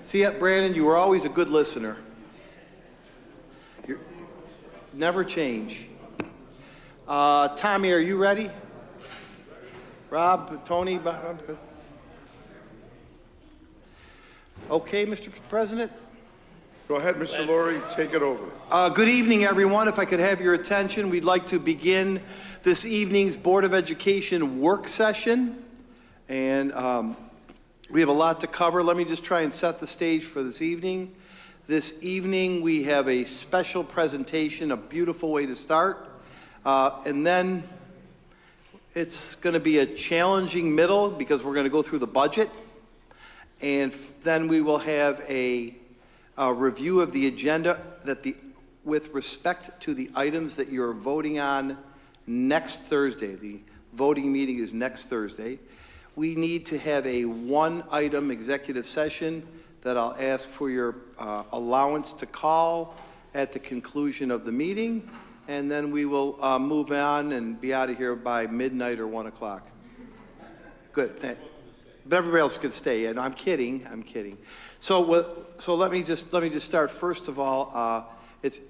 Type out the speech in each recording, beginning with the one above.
See, Brandon, you were always a good listener. You never change. Tommy, are you ready? Rob, Tony? Okay, Mr. President? Go ahead, Mr. Laurie, take it over. Good evening, everyone. If I could have your attention, we'd like to begin this evening's Board of Education work session. And we have a lot to cover. Let me just try and set the stage for this evening. This evening, we have a special presentation, a beautiful way to start. And then it's going to be a challenging middle because we're going to go through the budget. And then we will have a review of the agenda with respect to the items that you're voting on next Thursday. The voting meeting is next Thursday. We need to have a one-item executive session that I'll ask for your allowance to call at the conclusion of the meeting, and then we will move on and be out of here by midnight or 1 o'clock. Good. But everybody else could stay. And I'm kidding. So let me just start. First of all, it's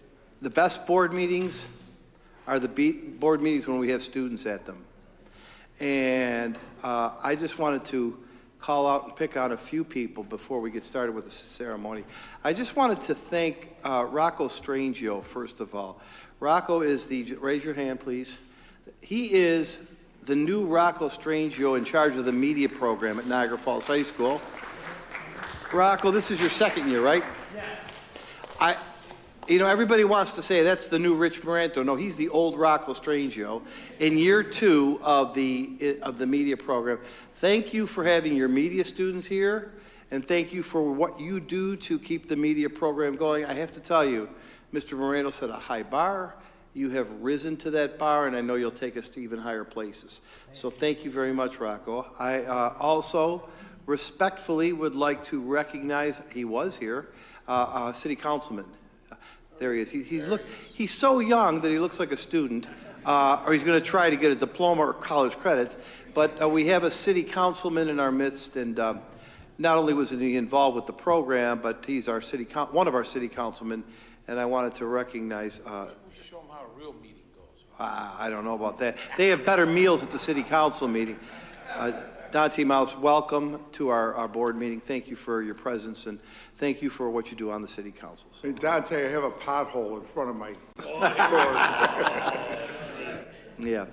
the best board meetings are the board meetings when we have students at them. And I just wanted to call out and pick out a few people before we get started with the ceremony. I just wanted to thank Rocco Strangio, first of all. Rocco is raise your hand, please. He is the new Rocco Strangio in charge of the media program at Niagara Falls High School. Rocco, this is your second year, right? Yeah. Everybody wants to say that's the new Rich Moranto. No, he's the old Rocco Strangio in year 2 of the media program. Thank you for having your media students here, and thank you for what you do to keep the media program going. I have to tell you, Mr. Moranto set a high bar. You have risen to that bar, and I know you'll take us to even higher places. So thank you very much, Rocco. I also respectfully would like to recognize, he was here, City Councilman. There he is. He's so young that he looks like a student, or he's going to try to get a diploma or college credits. But we have a City Councilman in our midst, and not only was he involved with the program, but he's our one of our City Councilmen, and I wanted to recognize. Show them how a real meeting goes. I don't know about that. They have better meals at the City Council meeting. Dante Mouse, welcome to our board meeting. Thank you for your presence, and thank you for what you do on the City Council. Hey, Dante, I have a pothole in front of my store. Yeah.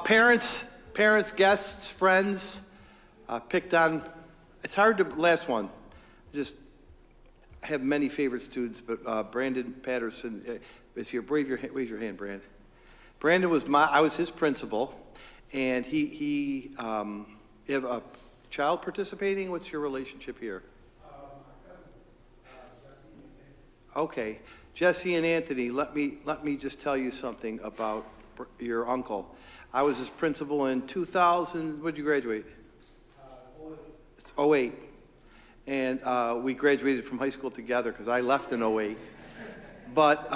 Parents, guests, friends, picked on. It's hard to, last one, just have many favorite students, but Brandon Patterson is here. Raise your hand, Brandon. Brandon I was his principal, and you have a child participating? What's your relationship here? My cousins, Jesse and Anthony. Okay, Jesse and Anthony, let me just tell you something about your uncle. I was his principal in 2000. When did you graduate? 08. And we graduated from high school together because I left in 08. But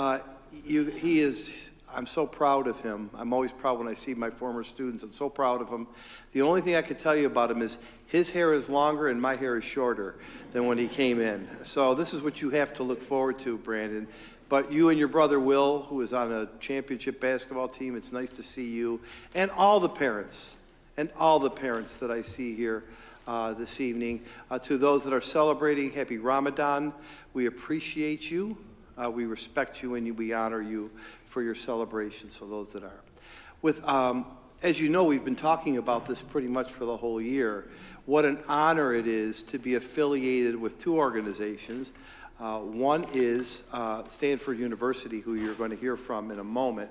I'm so proud of him. I'm always proud when I see my former students. I'm so proud of him. The only thing I can tell you about him is his hair is longer and my hair is shorter than when he came in. So this is what you have to look forward to, Brandon. But you and your brother Will, who is on a championship basketball team, it's nice to see you. And all the parents that I see here this evening. To those that are celebrating, happy Ramadan. We appreciate you. We respect you and we honor you for your celebration, so those that are. As you know, we've been talking about this pretty much for the whole year. What an honor it is to be affiliated with two organizations. One is Stanford University, who you're going to hear from in a moment.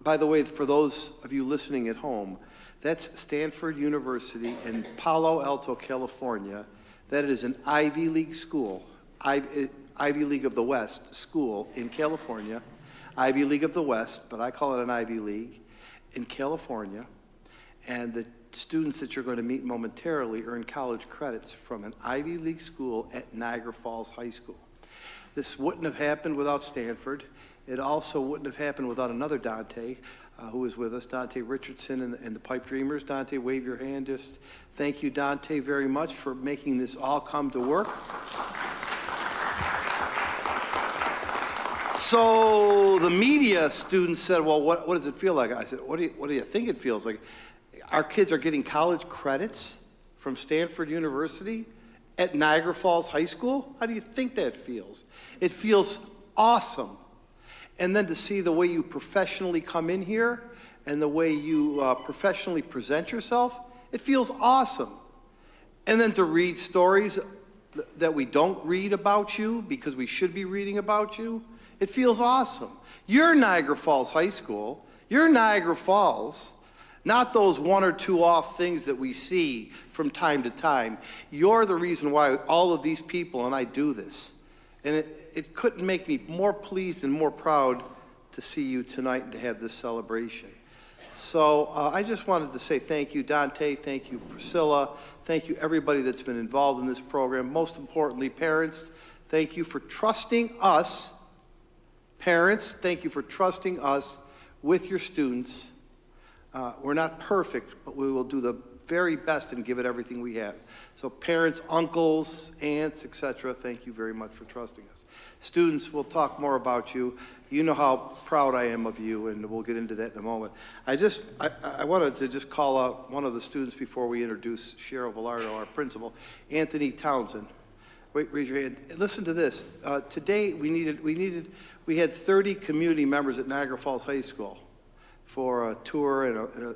By the way, for those of you listening at home, that's Stanford University in Palo Alto, California. That is an Ivy League school, Ivy League of the West school in California. Ivy League of the West, but I call it an Ivy League in California. And the students that you're going to meet momentarily earn college credits from an Ivy League school at Niagara Falls High School. This wouldn't have happened without Stanford. It also wouldn't have happened without another Dante who is with us, Dante Richardson and the Pipe Dreamers. Dante, wave your hand. Just thank you, Dante, very much for making this all come to work. So the media students said, well, what does it feel like? I said, what do you think it feels like? Our kids are getting college credits from Stanford University at Niagara Falls High School? How do you think that feels? It feels awesome. And then to see the way you professionally come in here and the way you professionally present yourself, it feels awesome. And then to read stories that we don't read about you because we should be reading about you, it feels awesome. You're Niagara Falls High School. You're Niagara Falls. Not those one or two off things that we see from time to time. You're the reason why all of these people and I do this. And it couldn't make me more pleased and more proud to see you tonight and to have this celebration. So I just wanted to say thank you, Dante. Thank you, Priscilla. Thank you, everybody that's been involved in this program. Most importantly, parents, thank you for trusting us. Parents, thank you for trusting us with your students. We're not perfect, but we will do the very best and give it everything we have. So parents, uncles, aunts, etc., thank you very much for trusting us. Students, we'll talk more about you. You know how proud I am of you, and we'll get into that in a moment. I wanted to just call out one of the students before we introduce Cheryl Villardo, our principal, Anthony Townsend. Wait, raise your hand. Listen to this. Today we had 30 community members at Niagara Falls High School for a tour and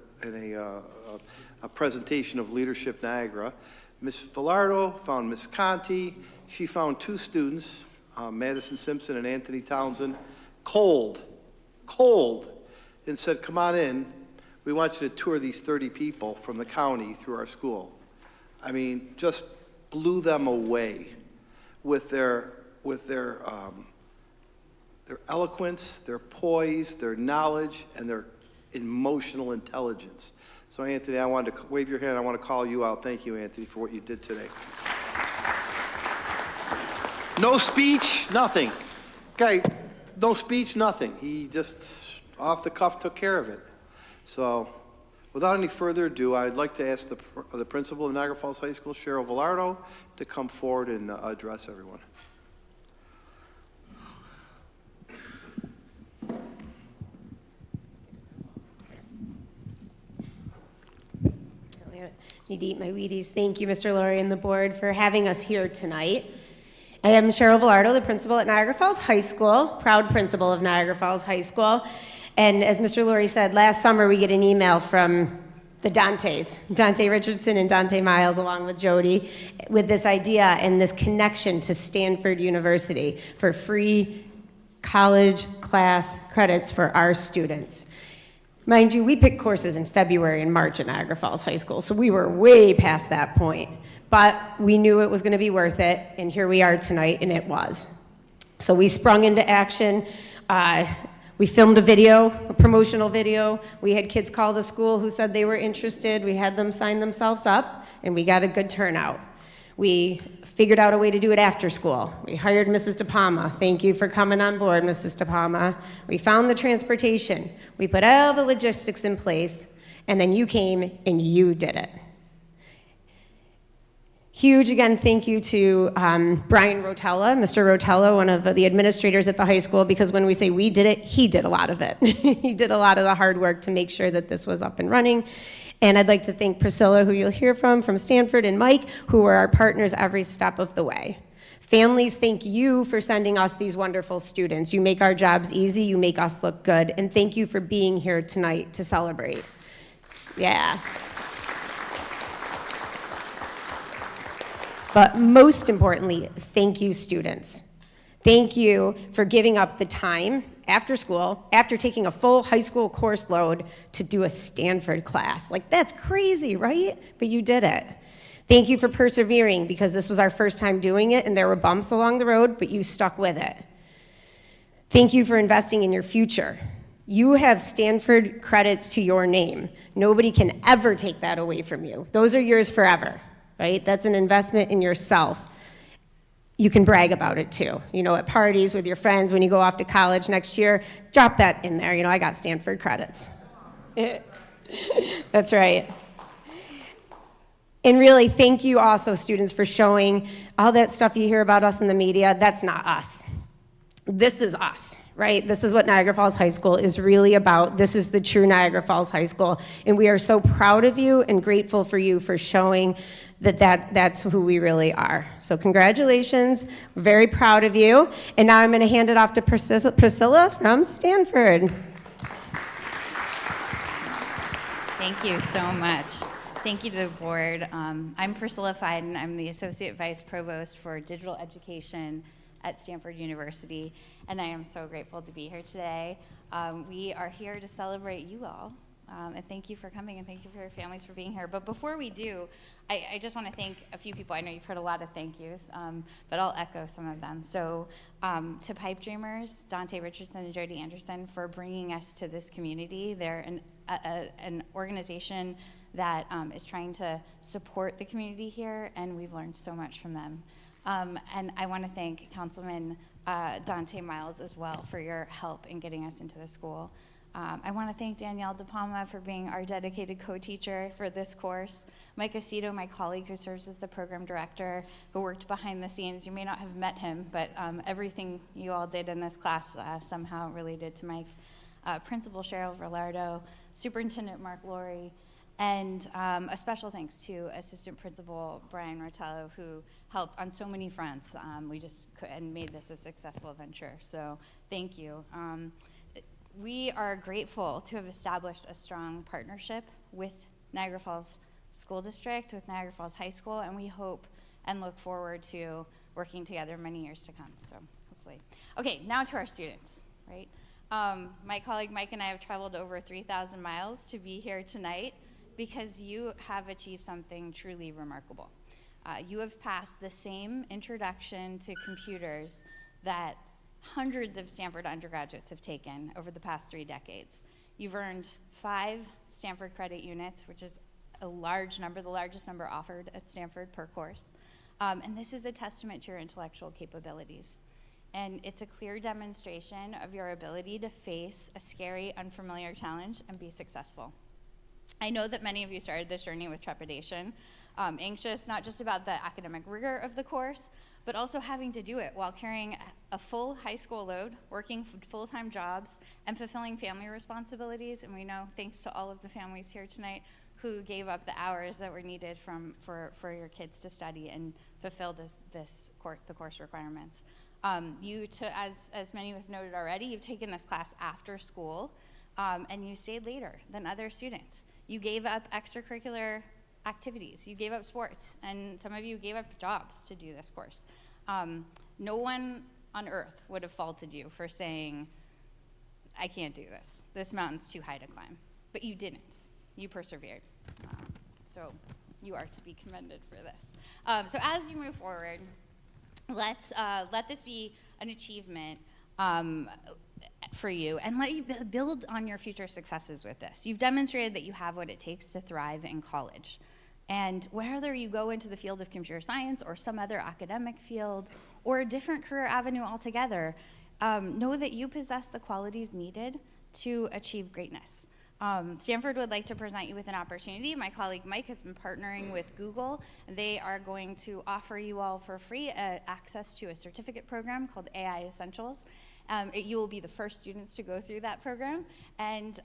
a presentation of Leadership Niagara. Ms. Villardo found Ms. Conti. She found two students, Madison Simpson and Anthony Townsend, cold, and said, come on in. We want you to tour these 30 people from the county through our school. I mean, just blew them away with their eloquence, their poise, their knowledge, and their emotional intelligence. So Anthony, I wanted to wave your hand. I want to call you out. Thank you, Anthony, for what you did today. No speech, nothing. Okay, no speech, nothing. He just off the cuff took care of it. So without any further ado, I'd like to ask the principal of Niagara Falls High School, Cheryl Villardo, to come forward and address everyone. Need to eat my Wheaties. Thank you, Mr. Laurie and the board, for having us here tonight. I am Cheryl Villardo, the principal at Niagara Falls High School, proud principal of Niagara Falls High School. And as Mr. Laurie said, last summer we get an email from the Dantes, Dante Richardson and Dante Miles, along with Jody, with this idea and this connection to Stanford University for free college class credits for our students. Mind you, we picked courses in February and March at Niagara Falls High School, so we were way past that point. But we knew it was going to be worth it, and here we are tonight, and it was. So we sprung into action. We filmed a video, a promotional video. We had kids call the school who said they were interested. We had them sign themselves up, and we got a good turnout. We figured out a way to do it after school. We hired Mrs. DePalma. Thank you for coming on board, Mrs. DePalma. We found the transportation. We put all the logistics in place, and then you came and you did it. Huge, again, thank you to Brian Rotella, Mr. Rotella, one of the administrators at the high school, because when we say we did it, he did a lot of it. He did a lot of the hard work to make sure that this was up and running. And I'd like to thank Priscilla, who you'll hear from Stanford, and Mike, who were our partners every step of the way. Families, thank you for sending us these wonderful students. You make our jobs easy, you make us look good, and thank you for being here tonight to celebrate. Yeah. But most importantly, thank you, students. Thank you for giving up the time after school, after taking a full high school course load, to do a Stanford class. Like, that's crazy, right? But you did it. Thank you for persevering, because this was our first time doing it and there were bumps along the road, but you stuck with it. Thank you for investing in your future. You have Stanford credits to your name. Nobody can ever take that away from you. Those are yours forever, right? That's an investment in yourself. you can brag about it too. You know, at parties with your friends, when you go off to college next year, drop that in there. You know, I got Stanford credits. That's right. And really, thank you also, students, for showing all that stuff you hear about us in the media. That's not us. This is us, right? This is what Niagara Falls High School is really about. This is the true Niagara Falls High School. And we are so proud of you and grateful for you for showing that's who we really are. So congratulations. We're very proud of you. And now I'm going to hand it off to Priscilla from Stanford. Thank you so much. Thank you to the board. I'm Priscilla Fiden. I'm the Associate Vice Provost for Digital Education at Stanford University, and I am so grateful to be here today. We are here to celebrate you all, and thank you for coming, and thank you for your families for being here. But before we do, I just want to thank a few people. I know you've heard a lot of thank yous, but I'll echo some of them. So to Pipe Dreamers, Dante Richardson and Jody Anderson, for bringing us to this community. They're an organization that is trying to support the community here, and we've learned so much from them. And I want to thank Councilman Dante Miles as well for your help in getting us into the school. I want to thank Danielle De Palma for being our dedicated co-teacher for this course. Mike Aceto, my colleague who serves as the program director, who worked behind the scenes. You may not have met him, but everything you all did in this class somehow related to Mike. Principal Cheryl Verlardo, Superintendent Mark Laurie, and a special thanks to Assistant Principal Brian Rotello, who helped on so many fronts. We just and made this a successful venture, so thank you. We are grateful to have established a strong partnership with Niagara Falls School District, with Niagara Falls High School, and we hope and look forward to working together many years to come, so hopefully. Okay, now to our students, right? My colleague Mike and I have traveled over 3,000 miles to be here tonight because you have achieved something truly remarkable. You have passed the same introduction to computers that hundreds of Stanford undergraduates have taken over the past 3 decades. You've earned 5 Stanford credit units, which is a large number, the largest number offered at Stanford per course. And this is a testament to your intellectual capabilities. And it's a clear demonstration of your ability to face a scary, unfamiliar challenge and be successful. I know that many of you started this journey with trepidation, anxious not just about the academic rigor of the course, but also having to do it while carrying a full high school load, working full-time jobs, and fulfilling family responsibilities. And we know, thanks to all of the families here tonight who gave up the hours that were needed for your kids to study and fulfill the course requirements. As many have noted already, you've taken this class after school, and you stayed later than other students. You gave up extracurricular activities, you gave up sports, and some of you gave up jobs to do this course. No one on earth would have faulted you for saying, I can't do this. This mountain's too high to climb. But you didn't. You persevered. So you are to be commended for this. So as you move forward, let this be an achievement for you, and let you build on your future successes with this. You've demonstrated that you have what it takes to thrive in college. And whether you go into the field of computer science or some other academic field or a different career avenue altogether, know that you possess the qualities needed to achieve greatness. Stanford would like to present you with an opportunity. My colleague Mike has been partnering with Google. They are going to offer you all for free access to a certificate program called AI Essentials. You will be the first students to go through that program. And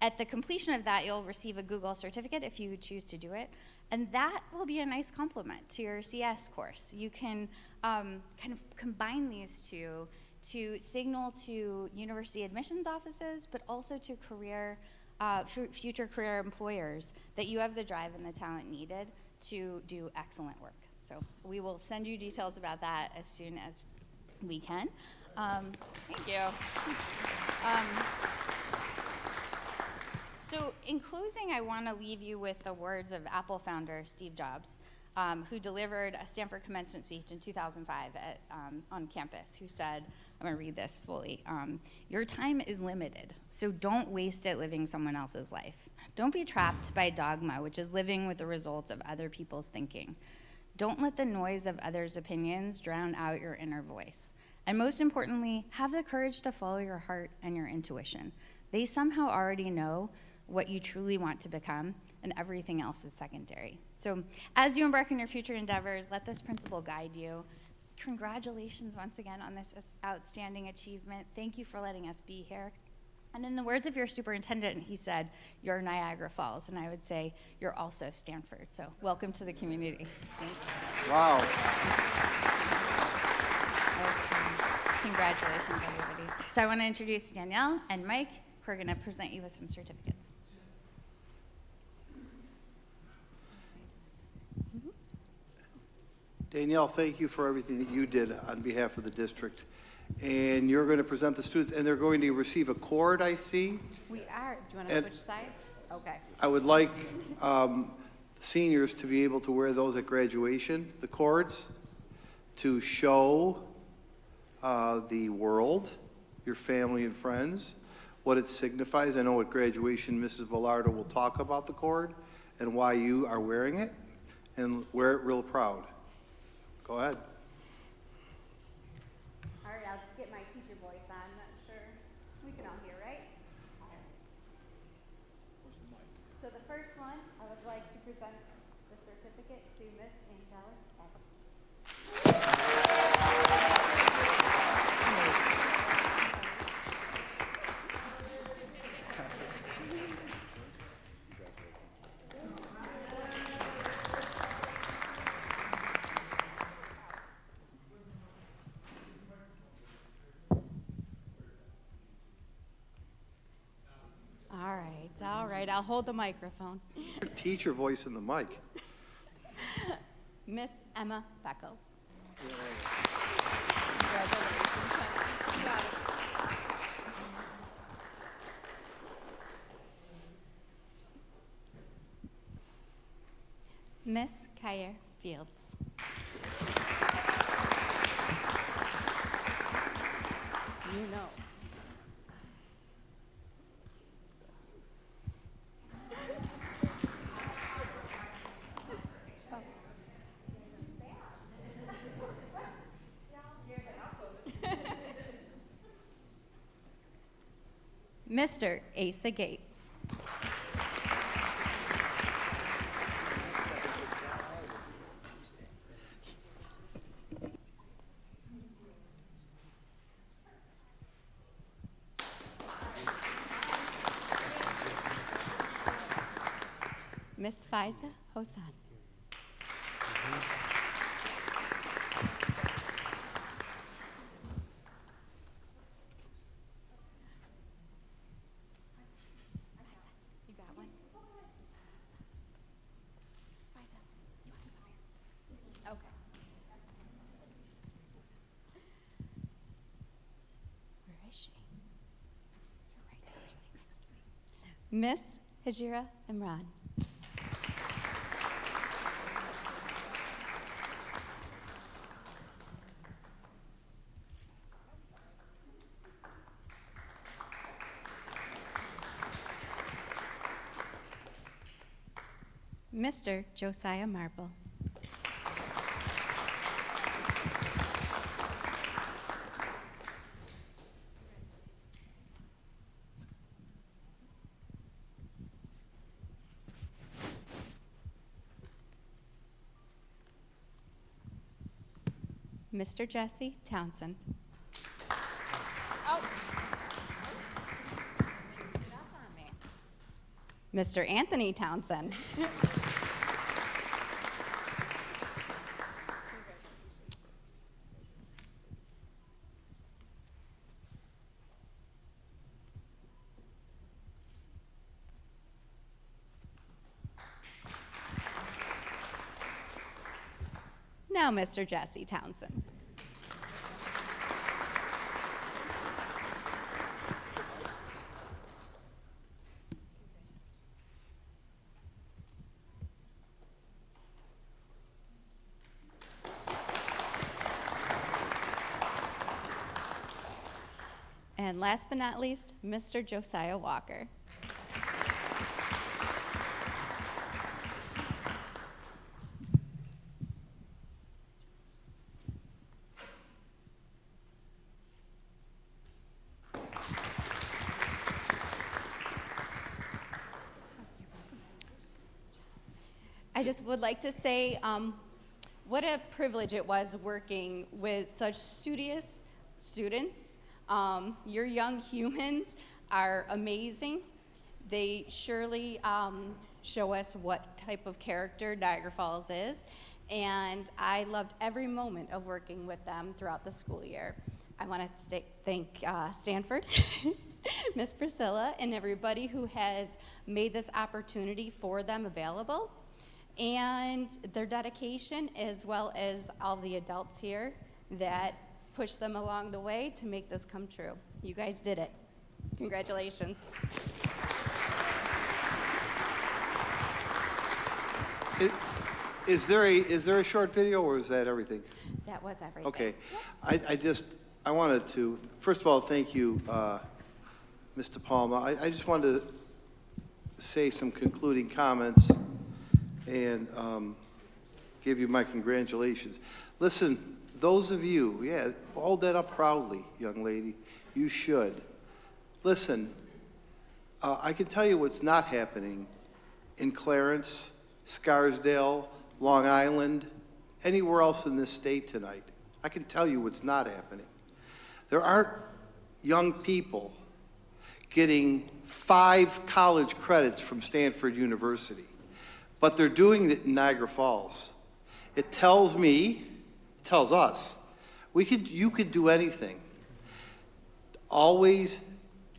at the completion of that, you'll receive a Google certificate if you choose to do it. And that will be a nice complement to your CS course. You can kind of combine these two to signal to university admissions offices, but also to future career employers that you have the drive and the talent needed to do excellent work. So we will send you details about that as soon as we can. Thank you. So in closing, I want to leave you with the words of Apple founder Steve Jobs, who delivered a Stanford commencement speech in 2005 on campus, who said, I'm going to read this fully, your time is limited, so don't waste it living someone else's life. Don't be trapped by dogma, which is living with the results of other people's thinking. Don't let the noise of others' opinions drown out your inner voice. And most importantly, have the courage to follow your heart and your intuition. They somehow already know what you truly want to become, and everything else is secondary. So as you embark on your future endeavors, let this principle guide you. Congratulations once again on this outstanding achievement. Thank you for letting us be here. And in the words of your superintendent, he said, you're Niagara Falls, and I would say you're also Stanford. So welcome to the community. Thank you. Wow. Okay. Congratulations, everybody. So I want to introduce Danielle and Mike, who are going to present you with some certificates. Danielle, thank you for everything that you did on behalf of the district. And you're going to present the students, and they're going to receive a cord, I see. We are. Do you want to And- switch sides? Okay. I would like seniors to be able to wear those at graduation, the cords, to show the world, your family and friends, what it signifies. I know at graduation, Mrs. Velardo will talk about the cord and why you are wearing it, and wear it real proud. Go ahead. All right, I'll get my teacher voice on. I'm not sure. We can all hear, right? So the first one, I would like to present the certificate to Miss Angela. All right, I'll hold the microphone. Your teacher voice in the mic. Miss Emma Beckles. Miss Kyer Fields. You know. Mr. Asa Gates. Miss Faiza Hosan. You got one? Faiza, you want to come here? Okay. Where is she? You're right there, she's like next to me. Miss Hajira Imran. Mr. Josiah Marble. Mr. Jesse Townsend. Oh. Mr. Anthony Townsend. Now, Mr. Jesse Townsend. And last but not least, Mr. Josiah Walker. I just would like to say what a privilege it was working with such studious students. Your young humans are amazing. They surely show us what type of character Niagara Falls is, and I loved every moment of working with them throughout the school year. I want to thank Stanford, Miss Priscilla, and everybody who has made this opportunity for them available, and their dedication, as well as all the adults here that pushed them along the way to make this come true. You guys did it. Congratulations. Is there a short video, or is that everything? That was everything. Okay. I wanted to, first of all, thank you, Mr. Palma. I just wanted to say some concluding comments and give you my congratulations. Listen, those of you, yeah, hold that up proudly, young lady. You should. Listen, I can tell you what's not happening in Clarence, Scarsdale, Long Island, anywhere else in this state tonight. I can tell you what's not happening. There aren't young people getting 5 college credits from Stanford University, but they're doing it in Niagara Falls. It tells me, it tells us, you could do anything. Always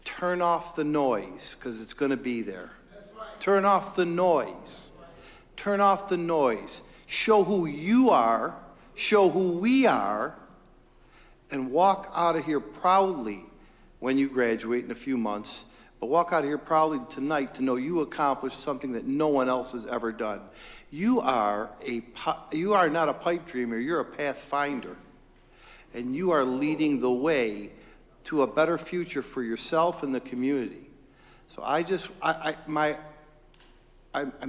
turn off the noise, because it's going to be there. Turn off the noise. Turn off the noise. Show who you are, show who we are, and walk out of here proudly when you graduate in a few months. But walk out of here proudly tonight to know you accomplished something that no one else has ever done. You are not a pipe dreamer, you're a pathfinder. And you are leading the way to a better future for yourself and the community. So I'm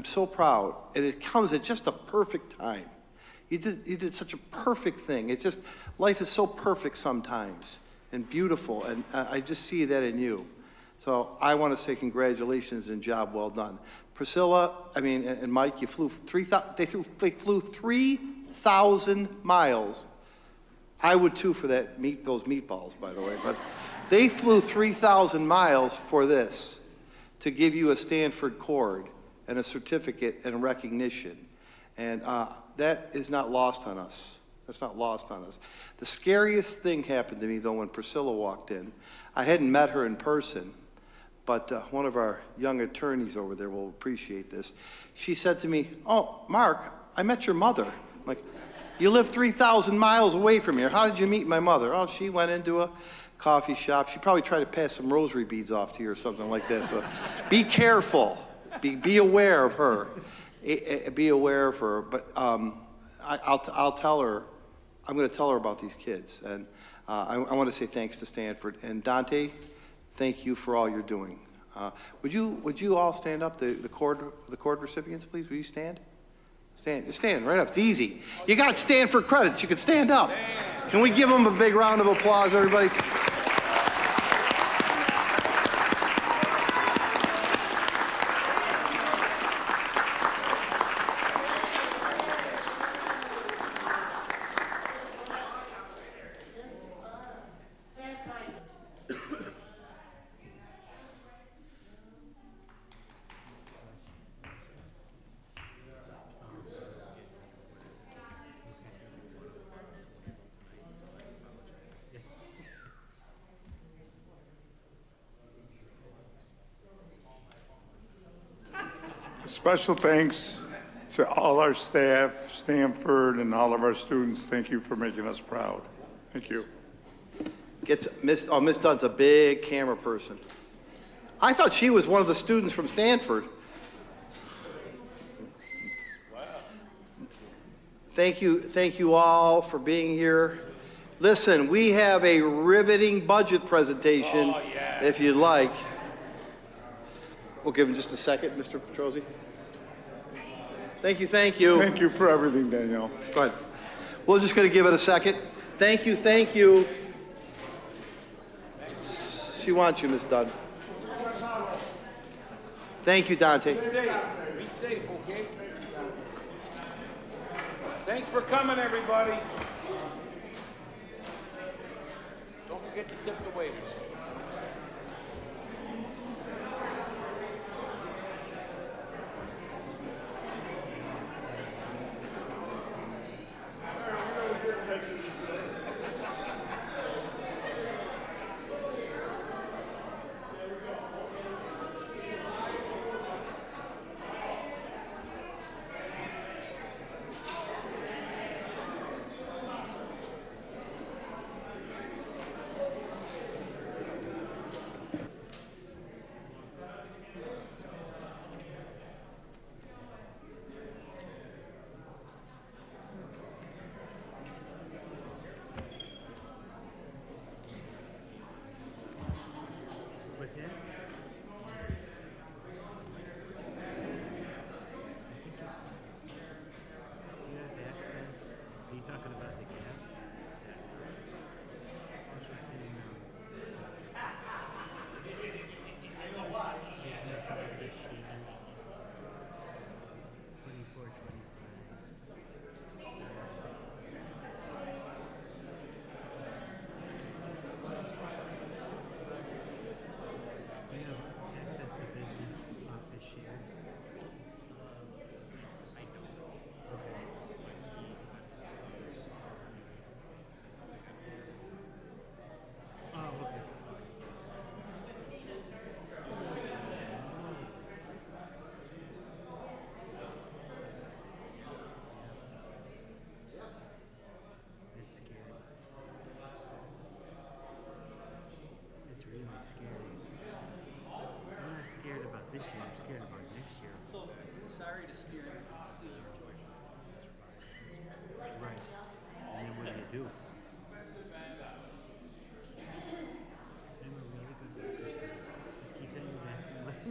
so proud, and it comes at just a perfect time. You did such a perfect thing. It's just, life is so perfect sometimes and beautiful, and I just see that in you. So I want to say congratulations and job well done. Priscilla, and Mike, you flew 3,000, they flew 3,000 miles. I would too for those meatballs, by the way, but they flew 3,000 miles for this, to give you a Stanford cord and a certificate and recognition. And that is not lost on us. That's not lost on us. The scariest thing happened to me, though, when Priscilla walked in. I hadn't met her in person, but one of our young attorneys over there will appreciate this. She said to me, "Oh, Mark, I met your mother." I'm like, "You live 3,000 miles away from here. How did you meet my mother?" "Oh, she went into a coffee shop. She probably tried to pass some rosary beads off to you or something like that." So be careful. Be aware of her. Be aware of her. But I'll tell her. I'm going to tell her about these kids. And I want to say thanks to Stanford. And Dante, thank you for all you're doing. Would you all stand up, the cord recipients, please? Will you stand? Stand right up. It's easy. You got Stanford credits. You can stand up. Can we give them a big round of applause, everybody? Special thanks to all our staff, Stanford, and all of our students. Thank you for making us proud. Thank you. Miss Dunn's a big camera person. I thought she was one of the students from Stanford. Wow. Thank you all for being here. Listen, we have a riveting budget presentation, if you'd like. We'll give him just a second, Mr. Petrozzi. Thank you. Thank you for everything, Danielle. Go ahead. We're just going to give it a second. Thank you. She wants you, Miss Dunn. Thank you, Dante. Be safe, okay? Thanks for coming, everybody. Don't forget to tip the waiters. What's that? You have access. Are you talking about the gap? What's it saying now? Business office sheet. 24, 25. You have access to business office share. I don't know. Okay. Oh, okay. It's scary. It's really scary. I'm not scared about this year. I'm scared about next year. So, sorry to steal your joy. Right. And then what do? I'm a really good worker still. Just keep that in the back of your mind.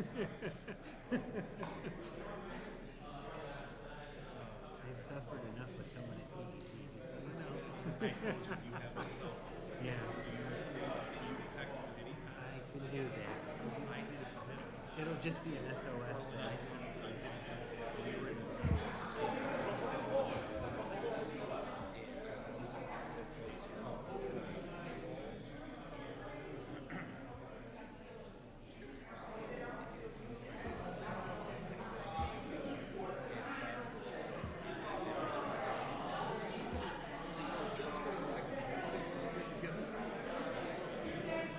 I've suffered enough with someone at CEC. You know. I told you you have myself. Yeah. You can text me anytime. I can do that. I did it for him. It'll just be an SOS thing.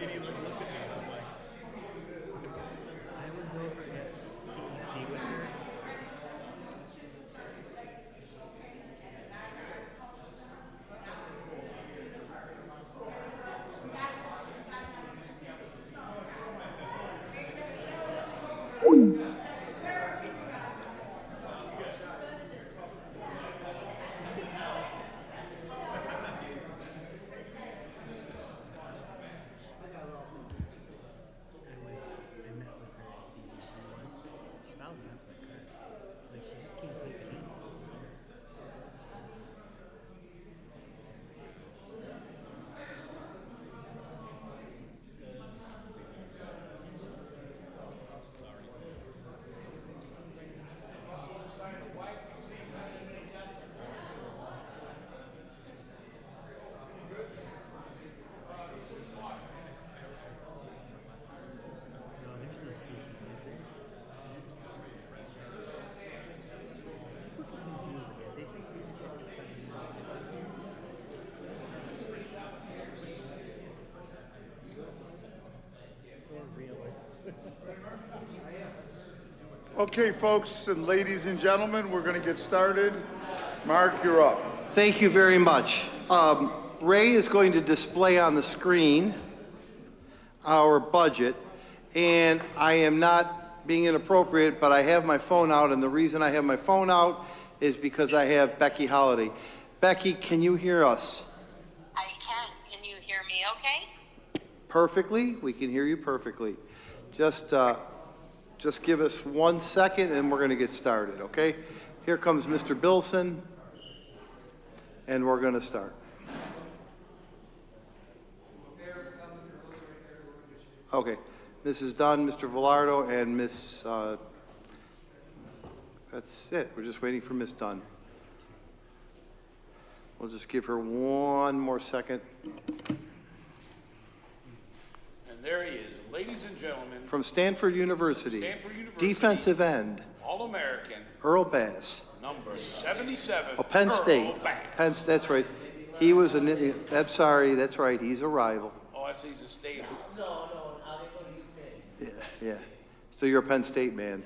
And he looked at me and I'm like, I was over at CEC with her. I met with her at CEC once. She found me up like her. Like she just can't take it in. No, there's no species right there. What can they do with it? They think they just have to study or realists. Okay, folks and ladies and gentlemen, we're going to get started. Mark, you're up. Thank you very much. Ray is going to display on the screen our budget, and I am not being inappropriate, but I have my phone out, and the reason I have my phone out is because I have Becky Holliday. Becky, can you hear us? I can. Can you hear me okay? Perfectly? We can hear you perfectly. Just give us 1 second, and we're going to get started, okay? Here comes Mr. Bilson, and we're going to start. Okay, Mrs. Dunn, Mr. Velardo, and Miss, that's it. We're just waiting for Miss Dunn. We'll just give her one more second. And there he is, ladies and gentlemen, From Stanford University. Stanford University. Defensive end, All-American, Earl Bass. number 77. Oh, Penn Earl State. Bass. That's right. He was I'm sorry, that's right, he's a rival. Oh, I see he's a state. Yeah, yeah. So you're a Penn State man.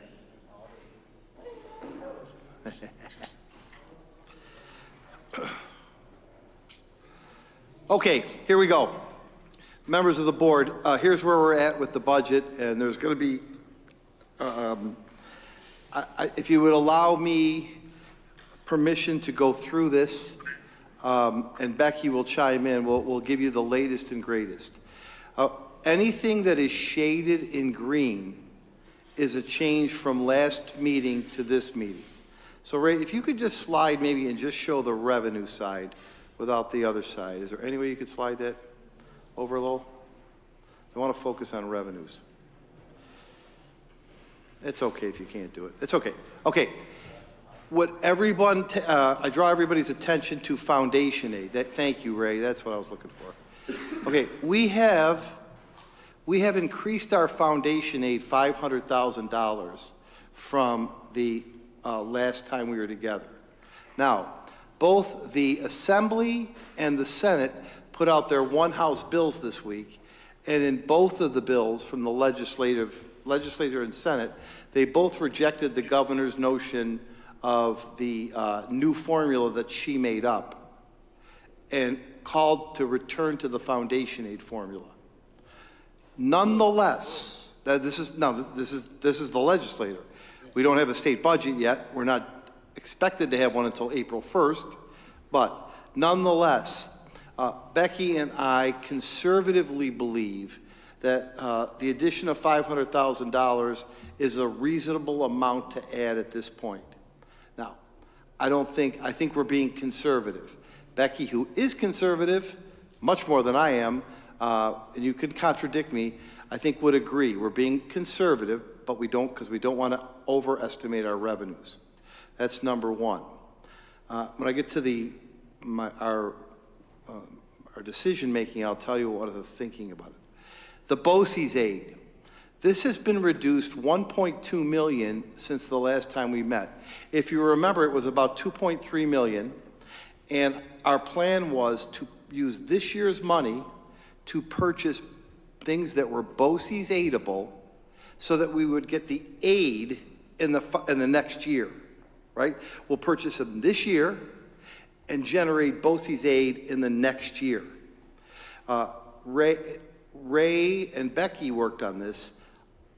Okay, here we go. Members of the board, here's where we're at with the budget, and there's going to be, if you would allow me permission to go through this, and Becky will chime in, we'll give you the latest and greatest. Anything that is shaded in green is a change from last meeting to this meeting. So Ray, if you could just slide maybe and just show the revenue side without the other side. Is there any way you could slide that over a little? I want to focus on revenues. It's okay if you can't do it. It's okay. Okay. What everyone, I draw everybody's attention to foundation aid. Thank you, Ray. That's what I was looking for. Okay, we have increased our foundation aid $500,000 from the last time we were together. Now, both the Assembly and the Senate put out their one-house bills this week, and in both of the bills from the legislature and Senate, they both rejected the governor's notion of the new formula that she made up and called to return to the foundation aid formula. Nonetheless, this is the legislator. We don't have a state budget yet. We're not expected to have one until April 1st, but nonetheless, Becky and I conservatively believe that the addition of $500,000 is a reasonable amount to add at this point. Now, I think we're being conservative. Becky, who is conservative, much more than I am, and you could contradict me, I think would agree. We're being conservative, but we don't, because we don't want to overestimate our revenues. That's number one. When I get to our decision making, I'll tell you what I'm thinking about it. The BOCES aid. This has been reduced $1.2 million since the last time we met. If you remember, it was about $2.3 million, and our plan was to use this year's money to purchase things that were BOCES aidable so that we would get the aid in the next year, right? We'll purchase them this year and generate BOCES aid in the next year. Ray and Becky worked on this.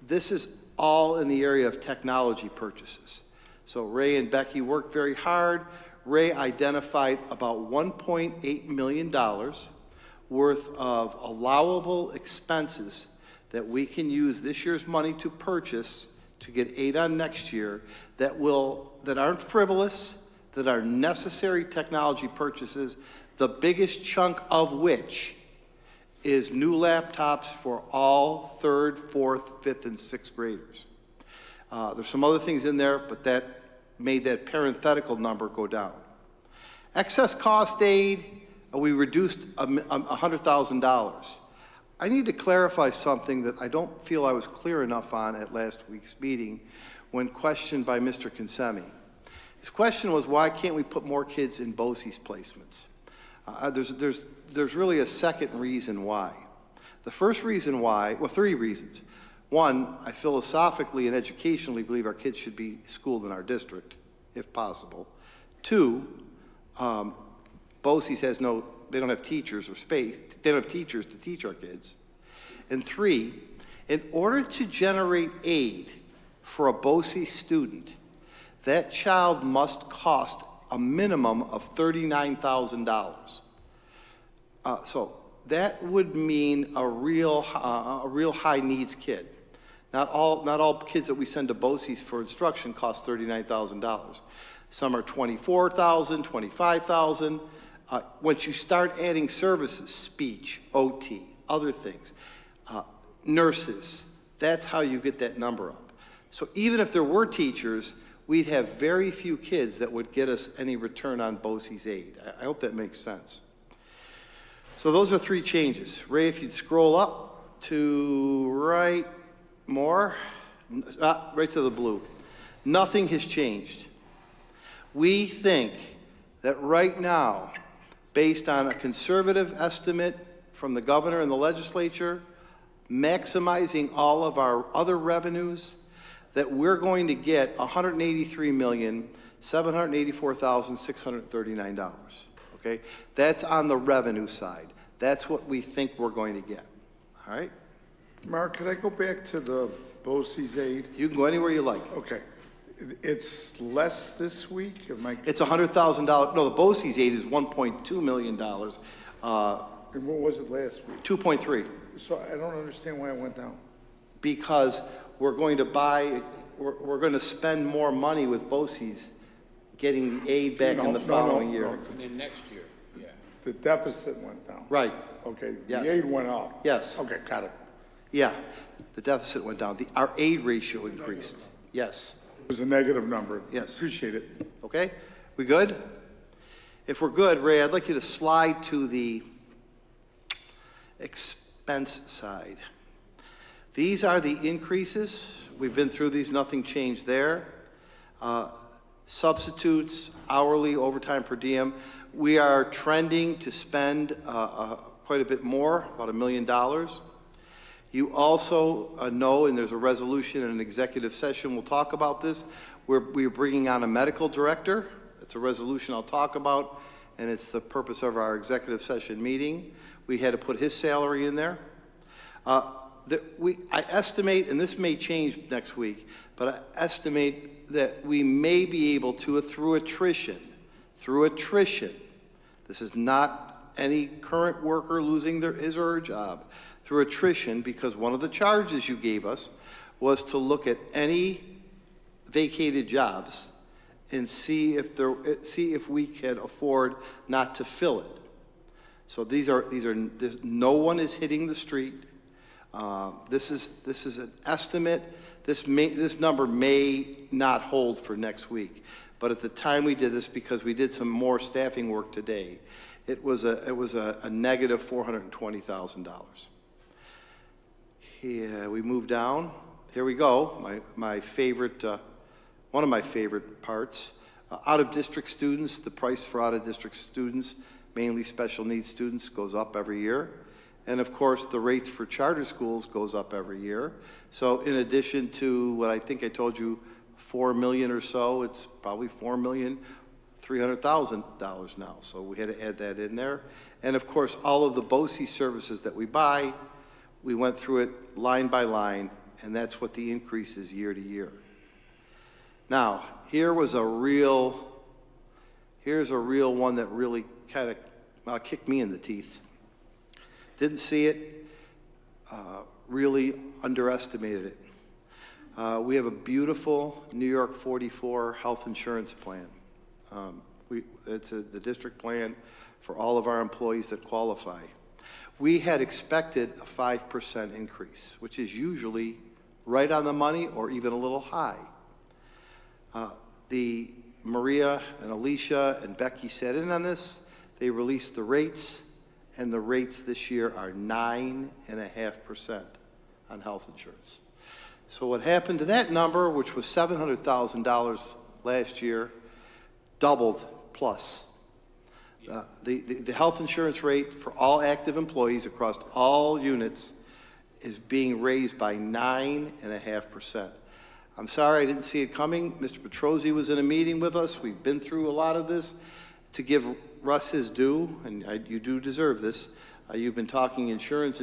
This is all in the area of technology purchases. So Ray and Becky worked very hard. Ray identified about $1.8 million worth of allowable expenses that we can use this year's money to purchase to get aid on next year that aren't frivolous, that are necessary technology purchases, the biggest chunk of which is new laptops for all 3rd, 4th, 5th, and 6th graders. There's some other things in there, but that made that parenthetical number go down. Excess cost aid, we reduced $100,000. I need to clarify something that I don't feel I was clear enough on at last week's meeting when questioned by Mr. Consemi. His question was, why can't we put more kids in BOCES placements? There's really a second reason why. The first reason why, well, 3 reasons. One, I philosophically and educationally believe our kids should be schooled in our district, if possible. 2, BOCES they don't have teachers or space, they don't have teachers to teach our kids. And 3, in order to generate aid for a BOCES student, that child must cost a minimum of $39,000. So that would mean a real high needs kid. Not all kids that we send to BOCES for instruction cost $39,000. Some are $24,000, $25,000. Once you start adding services, speech, OT, other things, nurses, that's how you get that number up. So even if there were teachers, we'd have very few kids that would get us any return on BOCES aid. I hope that makes sense. So those are 3 changes. Ray, if you'd scroll up to right more, right to the blue. Nothing has changed. We think that right now, based on a conservative estimate from the governor and the legislature, maximizing all of our other revenues, that we're going to get $183,784,639. Okay? That's on the revenue side. That's what we think we're going to get. All right? Mark, could I go back to the BOCES aid? You can go anywhere you like. Okay. It's less this week? It's $100,000. No, the BOCES aid is $1.2 million. And what was it last week? 2.3. So I don't understand why it went down. Because we're going to spend more money with BOCES getting the aid back in the following year. And then next year, yeah. The deficit went down. Right. Okay, Yes. the aid went up. Yes. Okay, got it. Yeah, the deficit went down. Our aid ratio increased. Yes. It was a negative number. Yes. Appreciate it. Okay? We good? If we're good, Ray, I'd like you to slide to the expense side. These are the increases. We've been through these. Nothing changed there. Substitutes, hourly, overtime, per diem. We are trending to spend quite a bit more, about $1 million. You also know, and there's a resolution in an executive session, we'll talk about this, we're bringing on a medical director. It's a resolution I'll talk about, and it's the purpose of our executive session meeting. We had to put his salary in there. I estimate, and this may change next week, but I estimate that we may be able to, through attrition, this is not any current worker losing his or her job, through attrition, because one of the charges you gave us was to look at any vacated jobs and see if we can afford not to fill it. So no one is hitting the street. This is an estimate. This number may not hold for next week, but at the time we did this, because we did some more staffing work today, it was a negative $420,000. Yeah, we move down. Here we go. My favorite, one of my favorite parts. Out-of-district students, the price for out-of-district students, mainly special needs students, goes up every year. And of course, the rates for charter schools goes up every year. So in addition to what I think I told you, 4 million or so, it's probably $4,300,000 now. So we had to add that in there. And of course, all of the BOCES services that we buy, we went through it line by line, and that's what the increase is year to year. Now, here's a real one that really kind of kicked me in the teeth. Didn't see it, really underestimated it. We have a beautiful New York 44 health insurance plan. It's the district plan for all of our employees that qualify. We had expected a 5% increase, which is usually right on the money or even a little high. The Maria and Alicia and Becky sat in on this. They released the rates, and the rates this year are 9.5% on health insurance. So what happened to that number, which was $700,000 last year, doubled plus. The health insurance rate for all active employees across all units is being raised by 9.5%. I'm sorry I didn't see it coming. Mr. Petrozzi was in a meeting with us. We've been through a lot of this. To give Russ his due, and you do deserve this, you've been talking insurance.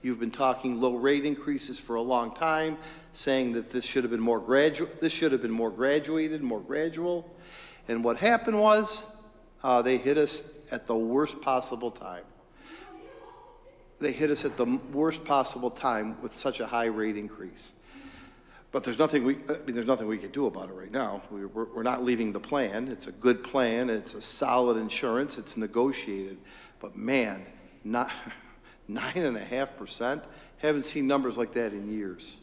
You've been talking low rate increases for a long time, saying that this should have been more graduated, more gradual. And what happened was, they hit us at the worst possible time. They hit us at the worst possible time with such a high rate increase. But there's nothing we can do about it right now. We're not leaving the plan. It's a good plan. It's a solid insurance. It's negotiated. But man, 9.5%. Haven't seen numbers like that in years.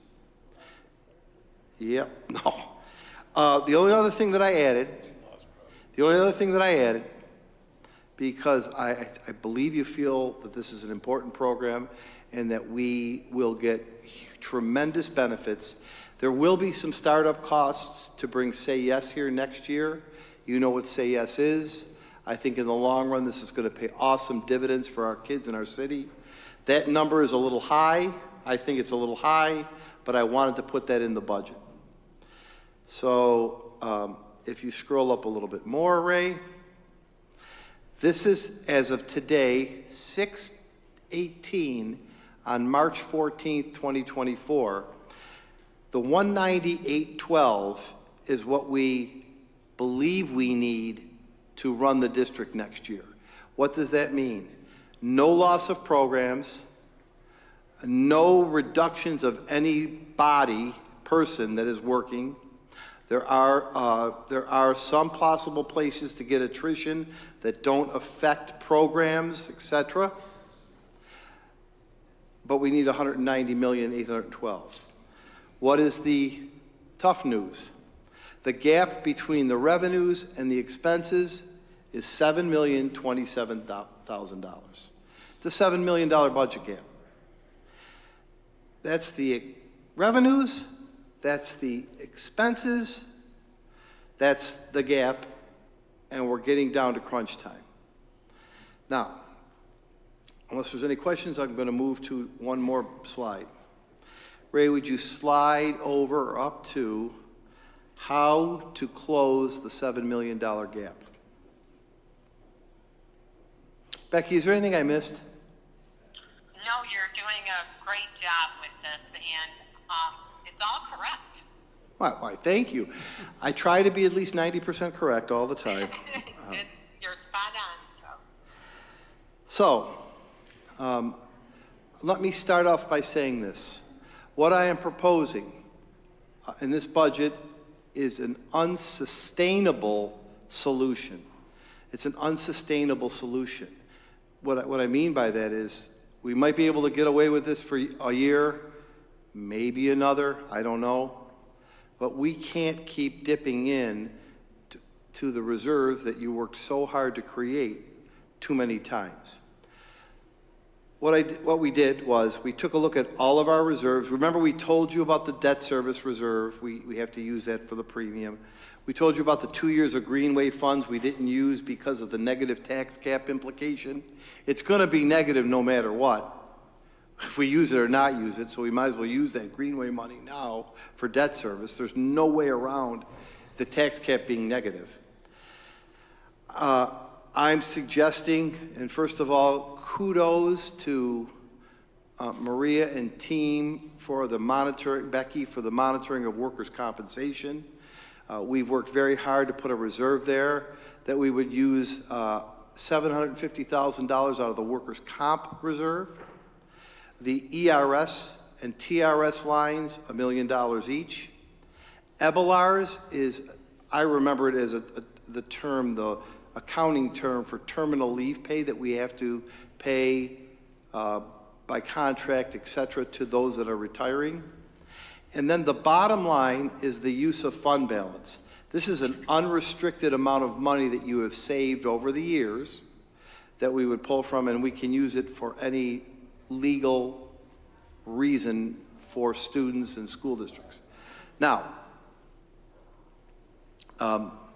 Yep, no. The only other thing that I added, because I believe you feel that this is an important program and that we will get tremendous benefits. There will be some startup costs to bring Say Yes here next year. You know what Say Yes is. I think in the long run, this is going to pay awesome dividends for our kids in our city. That number is a little high. I think it's a little high, but I wanted to put that in the budget. So if you scroll up a little bit more, Ray, this is, as of today, 6/18 on March 14th, 2024. The 198.12 is what we believe we need to run the district next year. What does that mean? No loss of programs, no reductions of any person that is working. There are some possible places to get attrition that don't affect programs, etc. But we need 190,812,000. What is the tough news? The gap between the revenues and the expenses is $7,027,000. It's a $7 million budget gap. That's the revenues, that's the expenses, that's the gap, and we're getting down to crunch time. Now, unless there's any questions, I'm going to move to one more slide. Ray, would you slide over or up to how to close the $7 million gap? Becky, is there anything I missed? No, you're doing a great job with this, and it's all correct. Why, thank you. I try to be at least 90% correct all the time. You're spot on. So, let me start off by saying this. What I am proposing in this budget is an unsustainable solution. It's an unsustainable solution. What I mean by that is we might be able to get away with this for a year, maybe another, I don't know. But we can't keep dipping in to the reserves that you worked so hard to create too many times. What we did was we took a look at all of our reserves. Remember, we told you about the debt service reserve. We have to use that for the premium. We told you about the 2 years of Greenway funds we didn't use because of the negative tax cap implication. It's going to be negative no matter what, if we use it or not use it, so we might as well use that Greenway money now for debt service. There's no way around the tax cap being negative. I'm suggesting, and first of all, kudos to Maria and team for the monitoring, Becky for the monitoring of workers' compensation. We've worked very hard to put a reserve there that we would use $750,000 out of the workers' comp reserve. The ERS and TRS lines, $1 million each. EBLARS is, I remember it as the accounting term for terminal leave pay that we have to pay by contract, et cetera, to those that are retiring. And then the bottom line is the use of fund balance. This is an unrestricted amount of money that you have saved over the years that we would pull from, and we can use it for any legal reason for students and school districts. Now,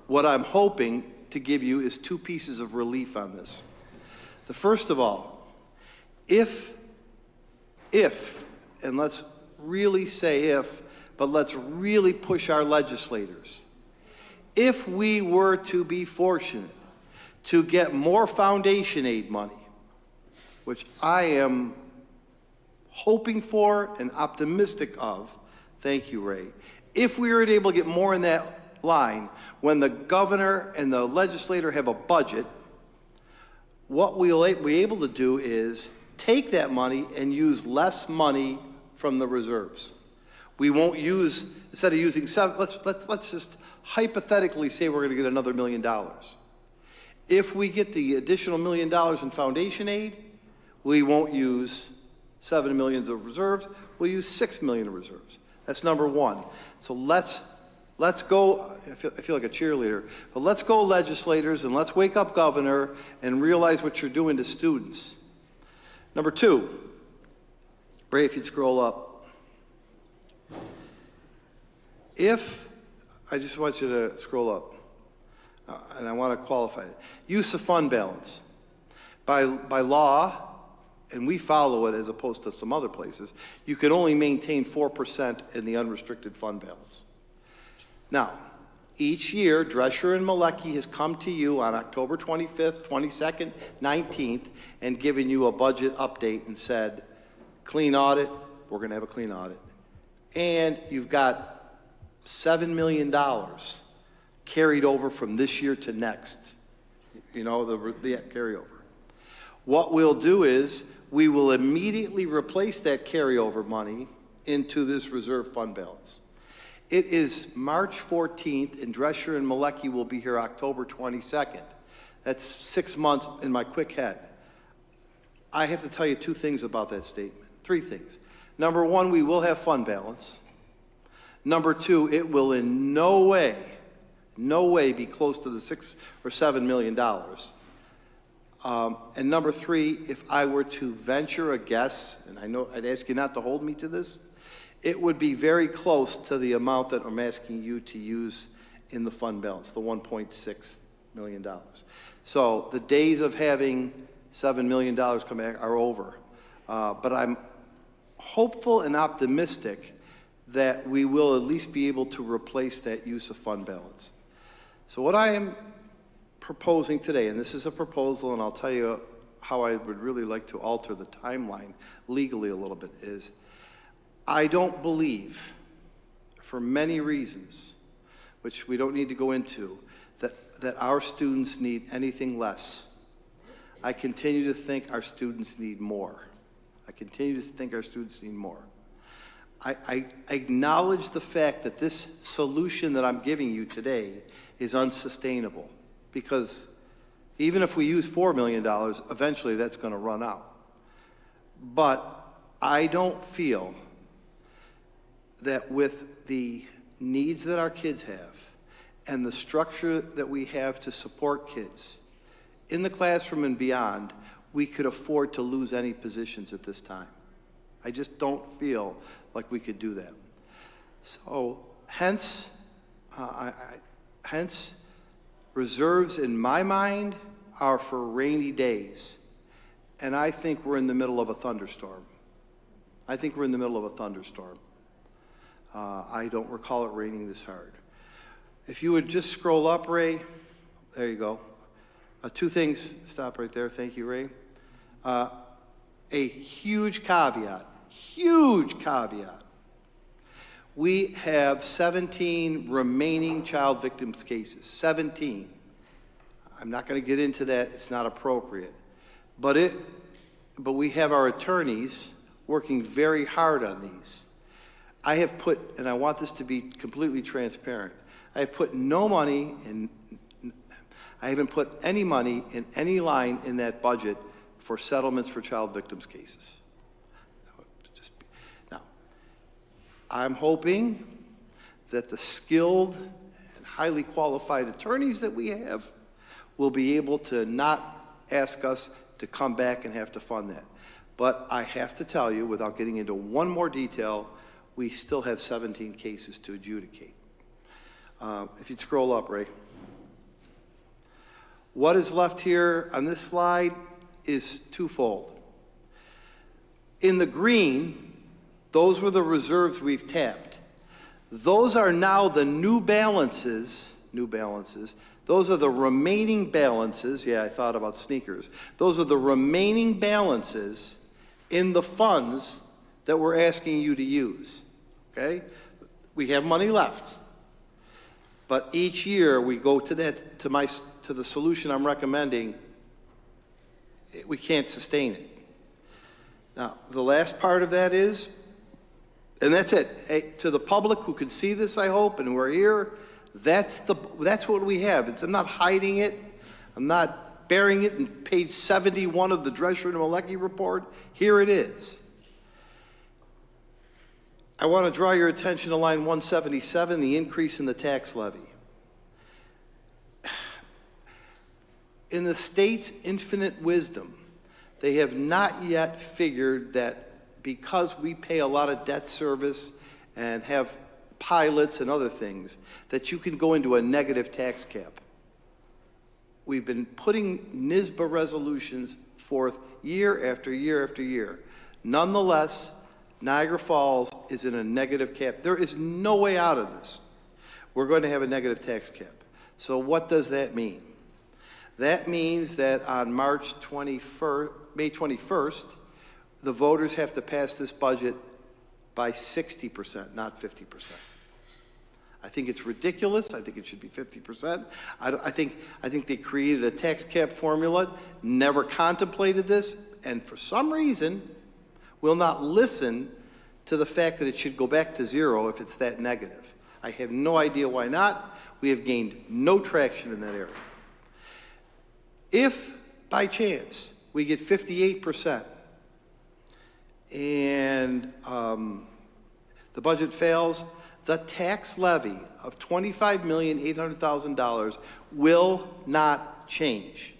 what I'm hoping to give you is two pieces of relief on this. The first of all, if, and let's really say if, but let's really push our legislators. If we were to be fortunate to get more foundation aid money, which I am hoping for and optimistic of, thank you, Ray. If we were able to get more in that line, when the governor and the legislator have a budget, what we'll be able to do is take that money and use less money from the reserves. We won't use, instead of using seven, let's just hypothetically say we're going to get another $1 million. If we get the additional $1 million in foundation aid, we won't use $7 million of reserves. We'll use $6 million of reserves. That's number one. So let's Let's go, I feel like a cheerleader, but let's go legislators and let's wake up governor and realize what you're doing to students. Number two, Ray, if you'd scroll up. I just want you to scroll up, and I want to qualify it. Use of fund balance. By law, and we follow it as opposed to some other places, you can only maintain 4% in the unrestricted fund balance. Now, each year, Drescher and Malecki has come to you on October 25th, 22nd, 19th, and given you a budget update and said, clean audit, we're going to have a clean audit. And you've got $7 million carried over from this year to next, the carryover. What we'll do is we will immediately replace that carryover money into this reserve fund balance. It is March 14th, and Drescher and Malecki will be here October 22nd. That's 6 months in my quick head. I have to tell you two things about that statement, three things. Number one, we will have fund balance. Number two, it will in no way be close to the $6 or $7 million. And number three, if I were to venture a guess, and I know I'd ask you not to hold me to this, it would be very close to the amount that I'm asking you to use in the fund balance, the $1.6 million. So the days of having $7 million come back are over. But I'm hopeful and optimistic that we will at least be able to replace that use of fund balance. So what I am proposing today, and this is a proposal, and I'll tell you how I would really like to alter the timeline legally a little bit, is I don't believe, for many reasons, which we don't need to go into, that our students need anything less. I continue to think our students need more. I acknowledge the fact that this solution that I'm giving you today is unsustainable, because even if we use $4 million, eventually that's going to run out. But I don't feel that with the needs that our kids have and the structure that we have to support kids in the classroom and beyond, we could afford to lose any positions at this time. I just don't feel like we could do that. So hence reserves in my mind are for rainy days. And I think we're in the middle of a thunderstorm. I don't recall it raining this hard. If you would just scroll up, Ray. There you go. Two things. Stop right there. Thank you, Ray. A huge caveat. We have 17 remaining child victims cases. 17. I'm not going to get into that. It's not appropriate. But we have our attorneys working very hard on these. I have put, and I want this to be completely transparent, I have put no money in, I haven't put any money in any line in that budget for settlements for child victims cases. Now, I'm hoping that the skilled and highly qualified attorneys that we have will be able to not ask us to come back and have to fund that. But I have to tell you, without getting into one more detail, we still have 17 cases to adjudicate. If you'd scroll up, Ray. What is left here on this slide is twofold. In the green, those were the reserves we've tapped. Those are now the new balances. Those are the remaining balances. Yeah, I thought about sneakers. Those are the remaining balances in the funds that we're asking you to use, okay? We have money left. But each year we go to that, to the solution I'm recommending, we can't sustain it. Now, the last part of that is, and that's it. Hey, to the public who can see this, I hope, and who are here, that's what we have. I'm not hiding it. I'm not burying it in page 71 of the Drescher and Malecki report. Here it is. I want to draw your attention to line 177, the increase in the tax levy. In the state's infinite wisdom, they have not yet figured that because we pay a lot of debt service and have pilots and other things, that you can go into a negative tax cap. We've been putting NISBA resolutions forth year after year after year. Nonetheless, Niagara Falls is in a negative cap. There is no way out of this. We're going to have a negative tax cap. So what does that mean? That means that on May 21st, the voters have to pass this budget by 60%, not 50%. I think it's ridiculous. I think it should be 50%. I think they created a tax cap formula, never contemplated this, and for some reason will not listen to the fact that it should go back to zero if it's that negative. I have no idea why not. We have gained no traction in that area. If, by chance, we get 58% and the budget fails, the tax levy of $25,800,000 will not change.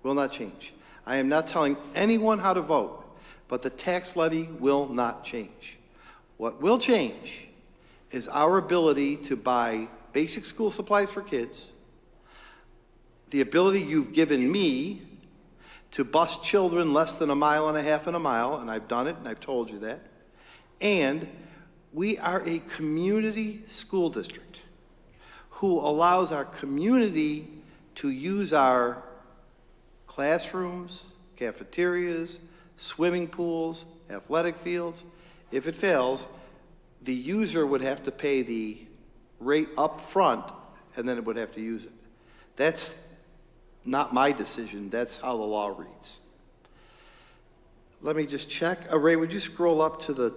Will not change. I am not telling anyone how to vote, but the tax levy will not change. What will change is our ability to buy basic school supplies for kids, the ability you've given me to bus children less than 1.5 miles in a mile, and I've done it, and I've told you that, and we are a community school district who allows our community to use our classrooms, cafeterias, swimming pools, athletic fields. If it fails, the user would have to pay the rate up front, and then it would have to use it. That's not my decision. That's how the law reads. Let me just check. Ray, would you scroll up to the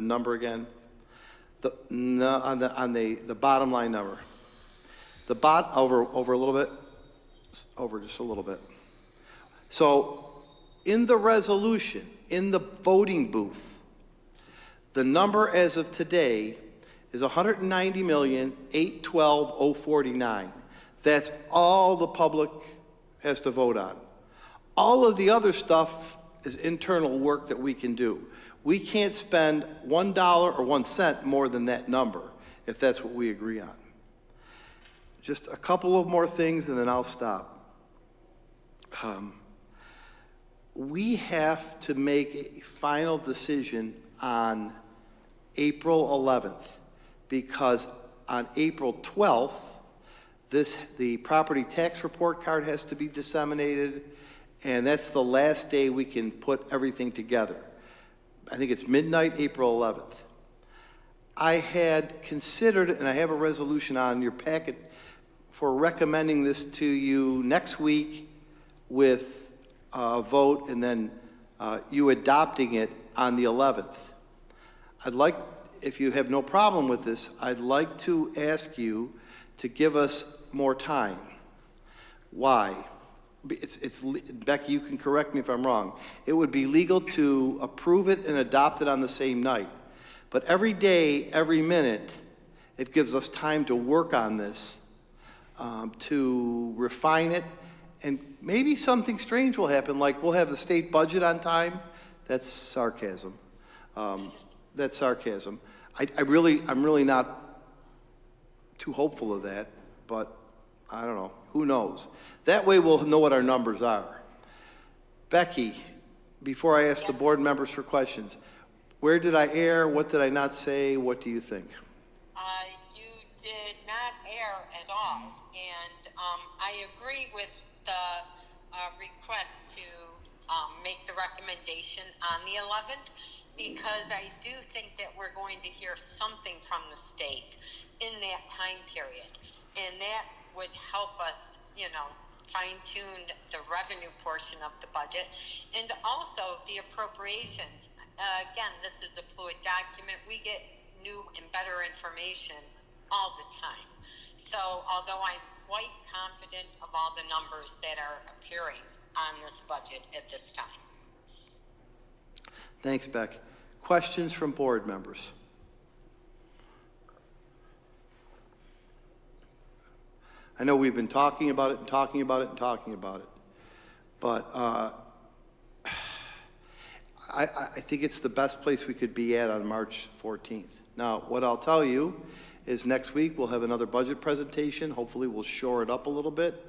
number again? On the bottom line number. Over a little bit. Over just a little bit. So, in the resolution, in the voting booth, the number as of today is $190,812,049. That's all the public has to vote on. All of the other stuff is internal work that we can do. We can't spend $1 or 1 cent more than that number if that's what we agree on. Just a couple of more things and then I'll stop. We have to make a final decision on April 11th because on April 12th, the property tax report card has to be disseminated, and that's the last day we can put everything together. I think it's midnight, April 11th. I had considered, and I have a resolution on your packet for recommending this to you next week with a vote and then you adopting it on the 11th. I'd like, if you have no problem with this, I'd like to ask you to give us more time. Why? Becky, you can correct me if I'm wrong. It would be legal to approve it and adopt it on the same night. But every day, every minute, it gives us time to work on this, to refine it, and maybe something strange will happen, like we'll have the state budget on time. That's sarcasm. That's sarcasm. I'm really not too hopeful of that, but I don't know. Who knows? That way we'll know what our numbers are. Becky, before I ask the board members for questions, where did I err? What did I not say? What do you think? You did not err at all. And I agree with the request to make the recommendation on the 11th because I do think that we're going to hear something from the state in that time period. And that would help us, fine-tune the revenue portion of the budget and also the appropriations. Again, this is a fluid document. We get new and better information all the time. So although I'm quite confident of all the numbers that are appearing on this budget at this time. Thanks, Beck. Questions from board members? I know we've been talking about it and talking about it and talking about it, but I think it's the best place we could be at on March 14th. Now, what I'll tell you is next week we'll have another budget presentation. Hopefully we'll shore it up a little bit.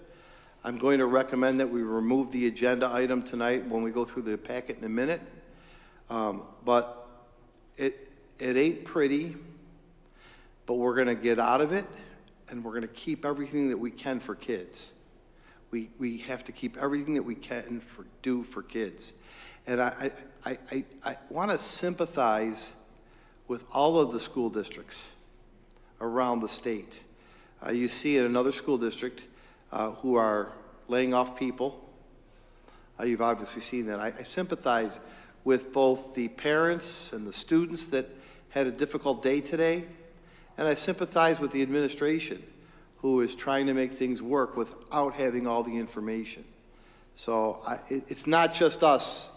I'm going to recommend that we remove the agenda item tonight when we go through the packet in a minute. But it ain't pretty, but we're going to get out of it, and we're going to keep everything that we can for kids. We have to keep everything that we can do for kids. And I want to sympathize with all of the school districts around the state. You see in another school district who are laying off people. You've obviously seen that. I sympathize with both the parents and the students that had a difficult day today, and I sympathize with the administration who is trying to make things work without having all the information. So it's not just us.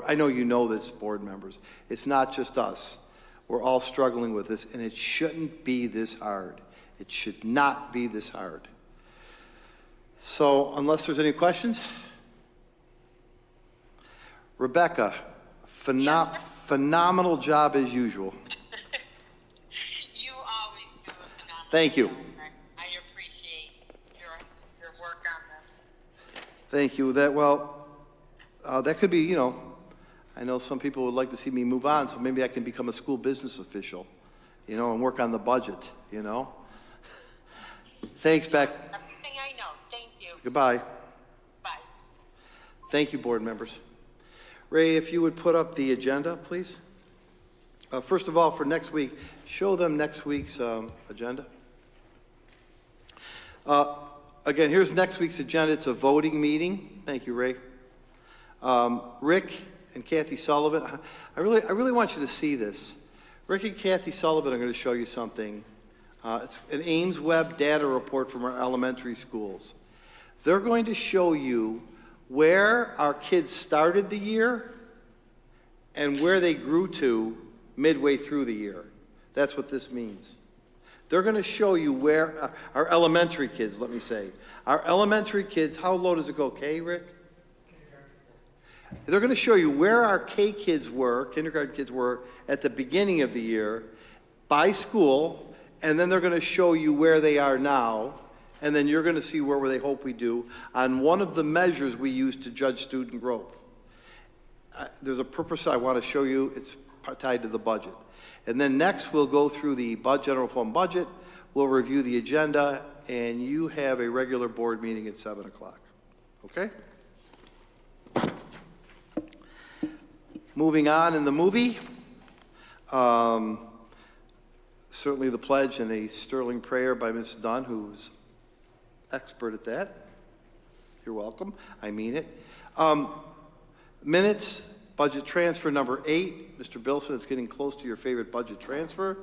I know you know this, board members. It's not just us. We're all struggling with this, and it shouldn't be this hard. It should not be this hard. So, unless there's any questions? Rebecca, phenomenal job as usual. You always do a phenomenal Thank you. job. I appreciate your work on this. Thank you. That could be, I know some people would like to see me move on, so maybe I can become a school business official, and work on the budget, Thanks, Beck. Everything I know. Thank you. Goodbye. Bye. Thank you, board members. Ray, if you would put up the agenda, please. First of all, for next week, show them next week's agenda. Again, here's next week's agenda. It's a voting meeting. Thank you, Ray. Rick and Kathy Sullivan, I really want you to see this. Rick and Kathy Sullivan are going to show you something. It's an Ames Web data report from our elementary schools. They're going to show you where our kids started the year and where they grew to midway through the year. That's what this means. They're going to show you where our elementary kids, let me say. Our elementary kids, how low does it go, K, Rick? They're going to show you where our K kids were, kindergarten kids were, at the beginning of the year by school, and then they're going to show you where they are now, and then you're going to see where they hope we do on one of the measures we use to judge student growth. There's a purpose I want to show you. It's tied to the budget. And then next we'll go through the general fund budget, we'll review the agenda, and you have a regular board meeting at 7 o'clock. Okay? Moving on in the movie, certainly the pledge and a sterling prayer by Ms. Dunn, who's expert at that. You're welcome. I mean it. Minutes, budget transfer number 8. Mr. Bilson, it's getting close to your favorite budget transfer.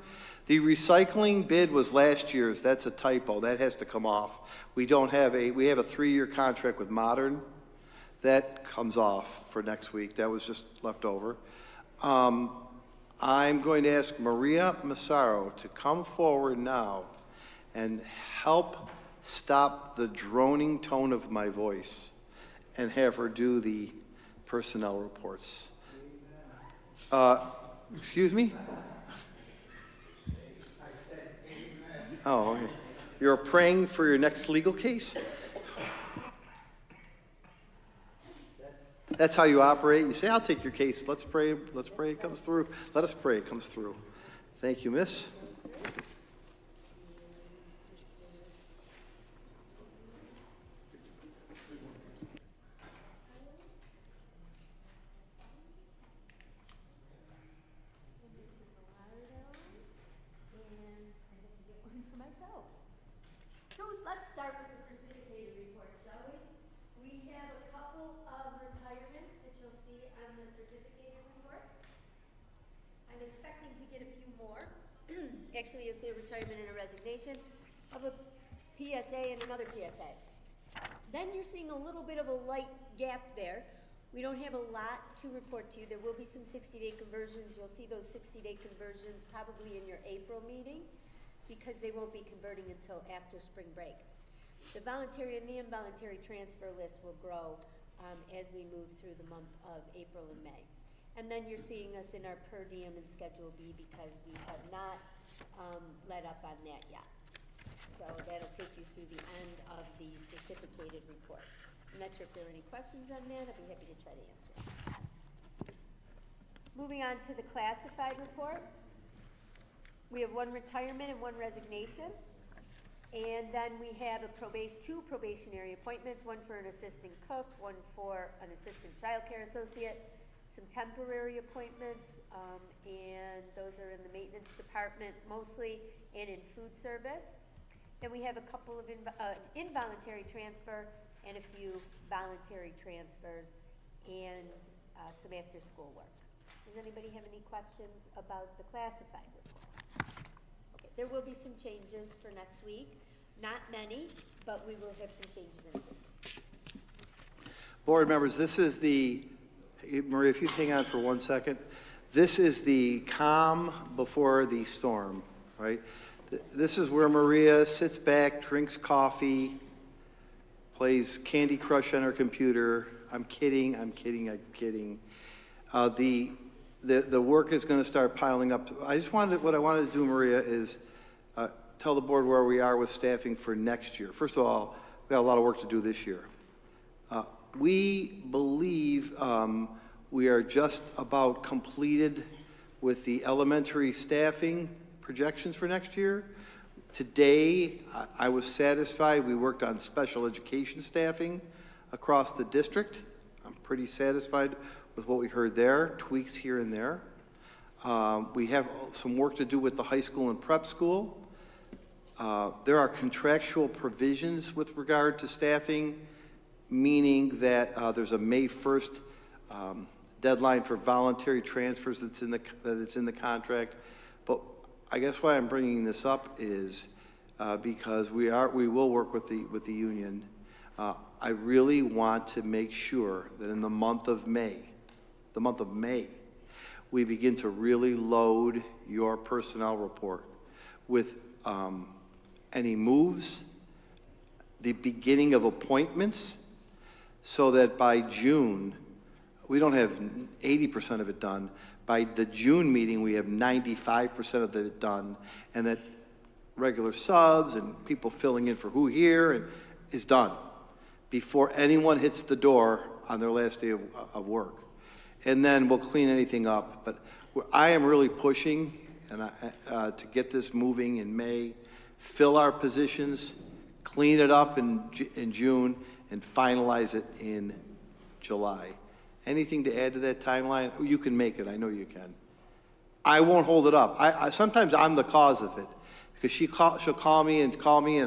The recycling bid was last year's. That's a typo. That has to come off. We have a 3-year contract with Modern. That comes off for next week. That was just left over. I'm going to ask Maria Massaro to come forward now and help stop the droning tone of my voice and have her do the personnel reports. Excuse me? Oh, okay. You're praying for your next legal case? That's how you operate. You say, I'll take your case. Let's pray it comes through. Let us pray it comes through. Thank you, miss. So let's start with the certificated report, shall we? We have a couple of retirements that you'll see on the certificated report. I'm expecting to get a few more. Actually, you'll see a retirement and a resignation of a PSA and another PSA. Then you're seeing a little bit of a light gap there We don't have a lot to report to you. There will be some 60-day conversions. You'll see those 60-day conversions probably in your April meeting because they won't be converting until after spring break. The voluntary and the involuntary transfer list will grow as we move through the month of April and May. And then you're seeing us in our per diem and Schedule B because we have not let up on that yet. So that'll take you through the end of the certificated report. I'm not sure if there are any questions on that. I'd be happy to try to answer them. Moving on to the classified report. We have one retirement and one resignation. And then we have two probationary appointments, one for an assistant cook, one for an assistant child care associate, some temporary appointments, and those are in the maintenance department mostly, and in food service. Then we have a couple of involuntary transfer and a few voluntary transfers and some after-school work. Does anybody have any questions about the classified report? Okay, there will be some changes for next week. Not many, but we will have some changes in addition. Board members, this is the, Maria, if you hang on for 1 second. This is the calm before the storm, right? This is where Maria sits back, drinks coffee, plays Candy Crush on her computer. I'm kidding. The work is going to start piling up. What I wanted to do, Maria, is tell the board where we are with staffing for next year. First of all, we got a lot of work to do this year. We believe we are just about completed with the elementary staffing projections for next year. Today, I was satisfied. We worked on special education staffing across the district. I'm pretty satisfied with what we heard there, tweaks here and there. We have some work to do with the high school and prep school. There are contractual provisions with regard to staffing, meaning that there's a May 1st deadline for voluntary transfers that it's in the contract. But I guess why I'm bringing this up is because we will work with the union. I really want to make sure that in the month of May, we begin to really load your personnel report with any moves, the beginning of appointments, so that by June, we don't have 80% of it done. By the June meeting, we have 95% of it done, and that regular subs and people filling in for who here is done before anyone hits the door on their last day of work. And then we'll clean anything up. But I am really pushing to get this moving in May, fill our positions, clean it up in June, and finalize it in July. Anything to add to that timeline? You can make it. I know you can. I won't hold it up. Sometimes I'm the cause of it because she'll call me, and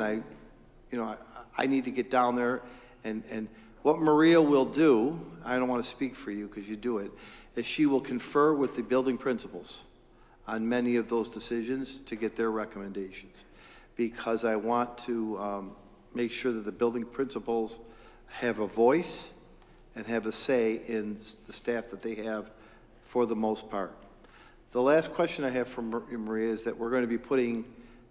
I need to get down there. And what Maria will do, I don't want to speak for you because you do it, is she will confer with the building principals on many of those decisions to get their recommendations, because I want to make sure that the building principals have a voice and have a say in the staff that they have for the most part. The last question I have for Maria is that we're going to be putting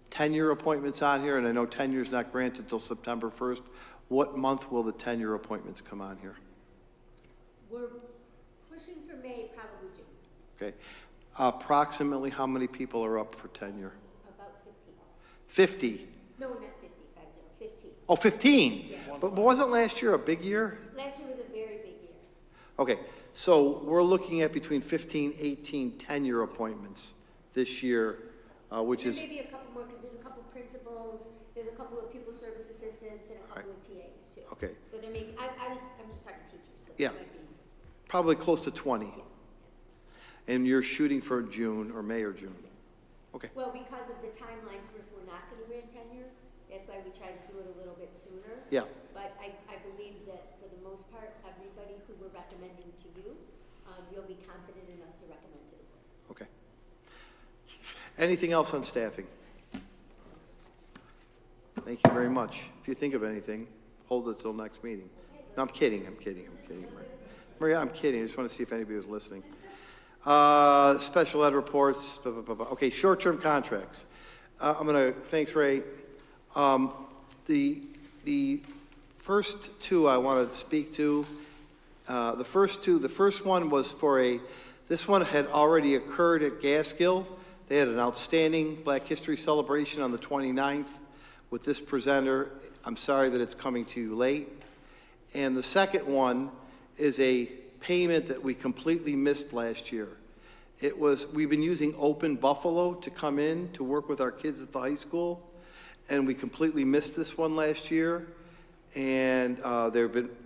tenure appointments on here, and I know tenure is not granted till September 1st. What month will the tenure appointments come on here? We're pushing for May, probably June. Okay. Approximately how many people are up for tenure? About 50. 50? No, not 50, 15. Oh, 15? Yeah. But wasn't last year a big year? Last year was a very big year. Okay, so we're looking at between 15, 18 tenure appointments this year, which is... There may be a couple more because there's a couple principals, there's a couple of pupil service assistants, and a couple of TAs too. Okay. So there may be, I'm just talking teachers, but Yeah. there might be. Probably close to 20. Yeah. And you're shooting for June or May or June. Okay. Well, because of the timeline for if we're not going to grant tenure, that's why we try to do it a little bit sooner. Yeah. But I believe that for the most part, everybody who we're recommending to you, you'll be confident enough to recommend to the board. Okay. Anything else on staffing? Thank you very much. If you think of anything, hold it till next meeting. No, I'm kidding. Maria, I'm kidding. I just want to see if anybody was listening. Special ed reports. Blah, blah, blah, blah. Okay, short-term contracts. Thanks, Ray. The first two I want to speak to. The first one was this one had already occurred at Gaskill. They had an outstanding Black History celebration on the 29th with this presenter. I'm sorry that it's coming to you late. And the second one is a payment that we completely missed last year. We've been using Open Buffalo to come in to work with our kids at the high school, and we completely missed this one last year. And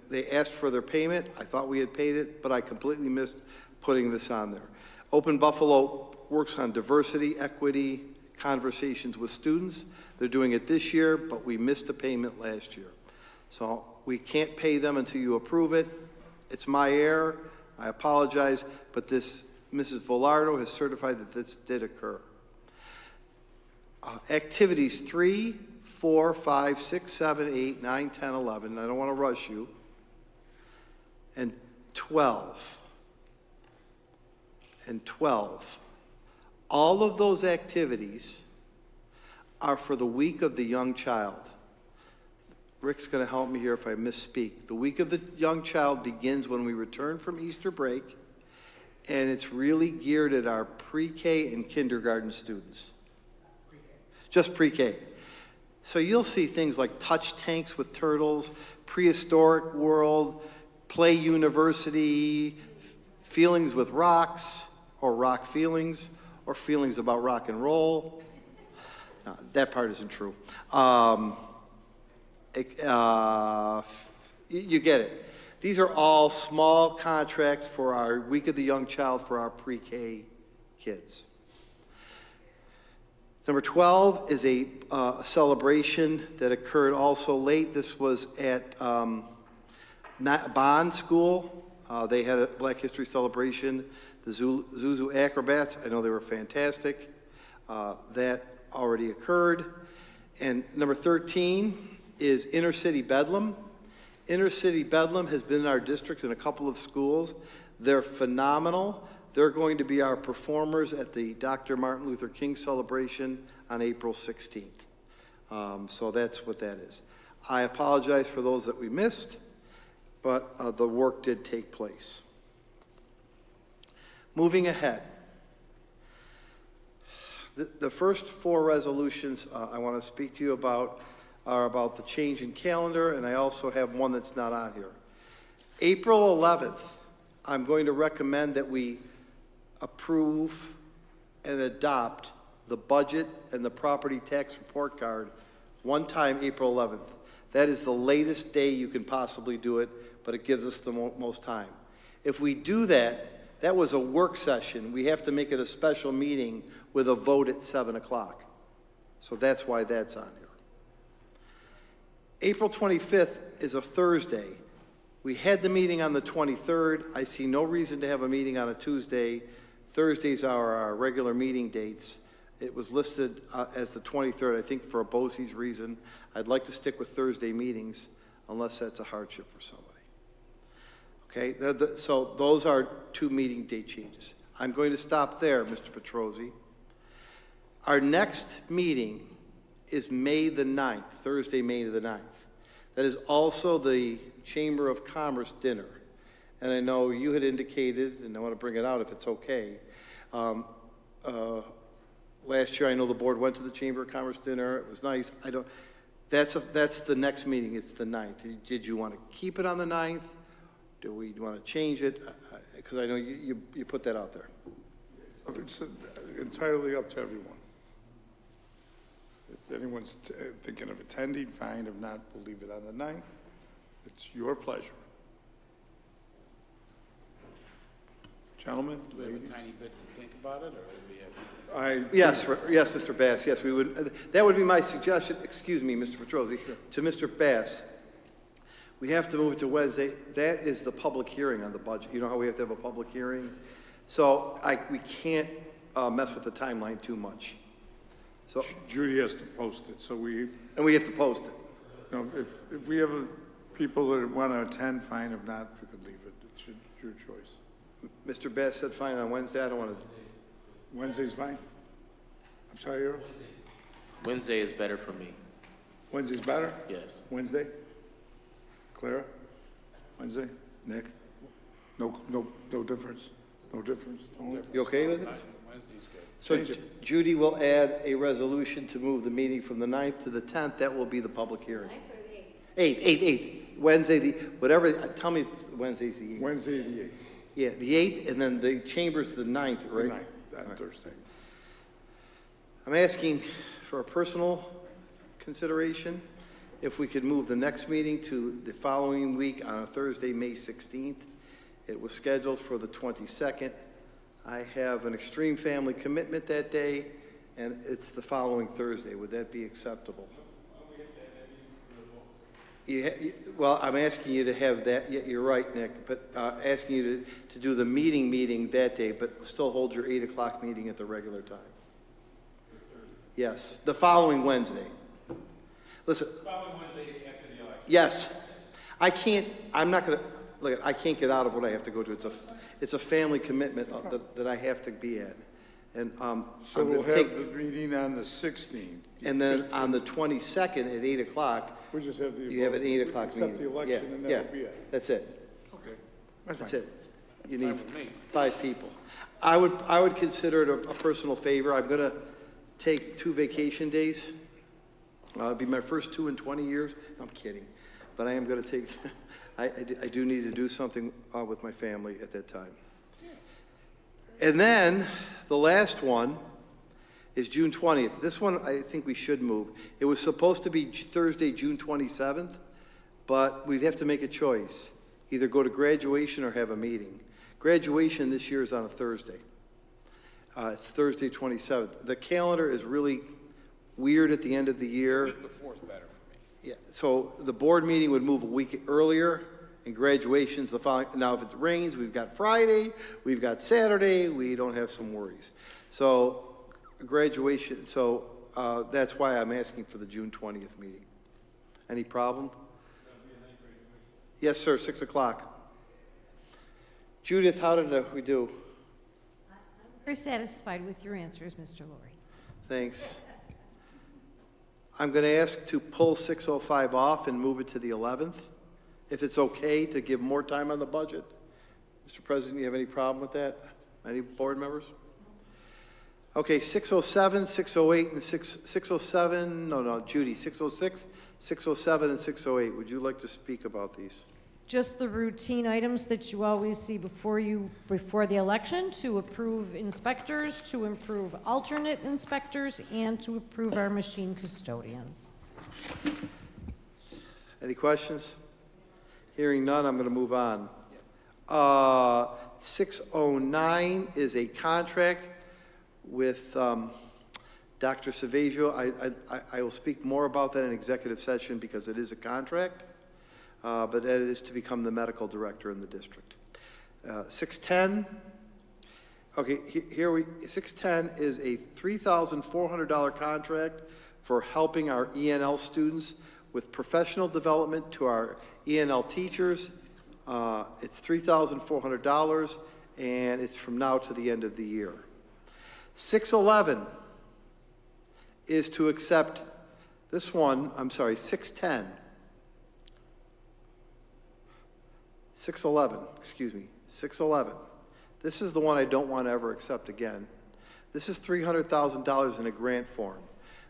they asked for their payment. I thought we had paid it, but I completely missed putting this on there. Open Buffalo works on diversity, equity, conversations with students. They're doing it this year, but we missed a payment last year. So we can't pay them until you approve it. It's my error. I apologize, but Mrs. Volardo has certified that this did occur. Activities 3, 4, 5, 6, 7, 8, 9, 10, 11. I don't want to rush you. And 12. And 12. All of those activities are for the week of the young child. Rick's going to help me here if I misspeak. The week of the young child begins when we return from Easter break, and it's really geared at our pre-K and kindergarten students. Just pre-K. So you'll see things like touch tanks with turtles, prehistoric world, play university, feelings with rocks, or rock feelings, or feelings about rock and roll. No, that part isn't true. You get it. These are all small contracts for our Week of the Young Child for our pre-K kids. Number 12 is a celebration that occurred also late. This was at Bond School. They had a Black History celebration. The Zuzu Acrobats, I know they were fantastic. That already occurred. And number 13 is Inner City Bedlam. Inner City Bedlam has been in our district in a couple of schools. They're phenomenal. They're going to be our performers at the Dr. Martin Luther King celebration on April 16th. So that's what that is. I apologize for those that we missed, but the work did take place. Moving ahead. The first four resolutions I want to speak to you about are about the change in calendar, and I also have one that's not on here. April 11th, I'm going to recommend that we approve and adopt the budget and the property tax report card one time April 11th. That is the latest day you can possibly do it, but it gives us the most time. If we do that, that was a work session. We have to make it a special meeting with a vote at 7 o'clock. So that's why that's on here. April 25th is a Thursday. We had the meeting on the 23rd. I see no reason to have a meeting on a Tuesday. Thursdays are our regular meeting dates. It was listed as the 23rd, I think for a BOCES reason. I'd like to stick with Thursday meetings unless that's a hardship for somebody. Okay, so those are two meeting date changes. I'm going to stop there, Mr. Petrosi. Our next meeting is May the 9th, Thursday, May the 9th. That is also the Chamber of Commerce dinner. And I know you had indicated, and I want to bring it out if it's okay. Last year, I know the board went to the Chamber of Commerce dinner. It was nice. That's the next meeting. It's the 9th. Did you want to keep it on the 9th? Do we want to change it? Because I know you put that out there. It's entirely up to everyone. If anyone's thinking of attending, fine. If not, we'll leave it on the 9th. It's your pleasure. Gentlemen? Do we have a tiny bit to think about it, or do we have? Yes, Mr. Bass. Yes, we would. That would be my suggestion. Excuse me, Mr. Petrosi. Sure. To Mr. Bass, we have to move it to Wednesday. That is the public hearing on the budget. You know how we have to have a public hearing? So we can't mess with the timeline too much. So Judy has to post it, so we have to post it. if we have people that want to attend, fine. If not, we could leave it. It's your choice. Mr. Bass said fine on Wednesday. I don't want to. Wednesday's fine? I'm sorry, Earl? Wednesday is better for me. Wednesday's better? Yes. Wednesday? Clara? Wednesday? Nick? No difference? No difference? Tony? You okay with it? Wednesday's good. So Change it. Judy will add a resolution to move the meeting from the 9th to the 10th. That will be the public hearing. 8th. Wednesday, whatever, tell me Wednesday's the 8th. Wednesday, the 8th. Yeah, the 8th, and then the chamber's the 9th, The right? 9th, that Thursday. I'm asking for a personal consideration, if we could move the next meeting to the following week on a Thursday, May 16th. It was scheduled for the 22nd. I have an extreme family commitment that day, and it's the following Thursday. Would that be acceptable? Well, I'm asking you to have that, yeah, you're right, Nick, but asking you to do the meeting that day, but still hold your 8 o'clock meeting at the regular time. Yes, the following Wednesday. Listen. Following Wednesday after the election. Yes. I'm not going to, look, I can't get out of what I have to go to. It's a family commitment that I have to be at. And So I'm we'll going to take, have the meeting on the 16th. and then on the 22nd at 8 o'clock, We just have the. you have an 8 o'clock meeting. Accept the election and Yeah, that'll be it. That's it. Okay. That's That's fine. it. You need Fine with me. 5 people. I would consider it a personal favor. I'm going to take 2 vacation days. It'll be my first 2 in 20 years. I'm kidding. But I am going to take, I do need to do something with my family at that time. And then the last one is June 20th. This one I think we should move. It was supposed to be Thursday, June 27th, but we'd have to make a choice. Either go to graduation or have a meeting. Graduation this year is on a Thursday. It's Thursday, 27th. The calendar is really weird at the end of the year. Week before's better for me. Yeah, so the board meeting would move a week earlier, and graduation's the following. Now, if it rains, we've got Friday, we've got Saturday, we don't have some worries. So graduation, that's why I'm asking for the June 20th meeting. Any problem? Yes, sir, 6 o'clock. Judith, how did we do? Very satisfied with your answers, Mr. Laurie. Thanks. I'm going to ask to pull 605 off and move it to the 11th, if it's okay to give more time on the budget. Mr. President, you have any problem with that? Any board members? Okay, 607, 608, and 607, no, Judy, 606, 607, and 608. Would you like to speak about these? Just the routine items that you always see before the election, to approve inspectors, to improve alternate inspectors, and to approve our machine custodians. Any questions? Hearing none, I'm going to move on. 609 is a contract with Dr. Savagio. I will speak more about that in executive session because it is a contract, but that is to become the medical director in the district. 610, okay, 610 is a $3,400 contract for helping our ENL students with professional development to our ENL teachers. It's $3,400, and it's from now to the end of the year. 611 is to accept this one, 610. 611. This is the one I don't want to ever accept again. This is $300,000 in a grant form.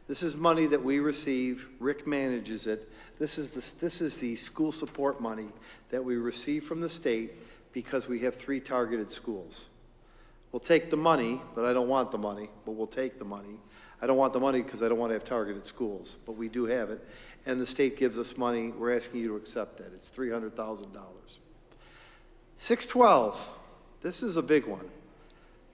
This is money that we receive. Rick manages it. This is the school support money that we receive from the state because we have 3 targeted schools. We'll take the money, but I don't want the money, but we'll take the money. I don't want the money because I don't want to have targeted schools, but we do have it. And the state gives us money. We're asking you to accept that. It's $300,000. 612, this is a big one.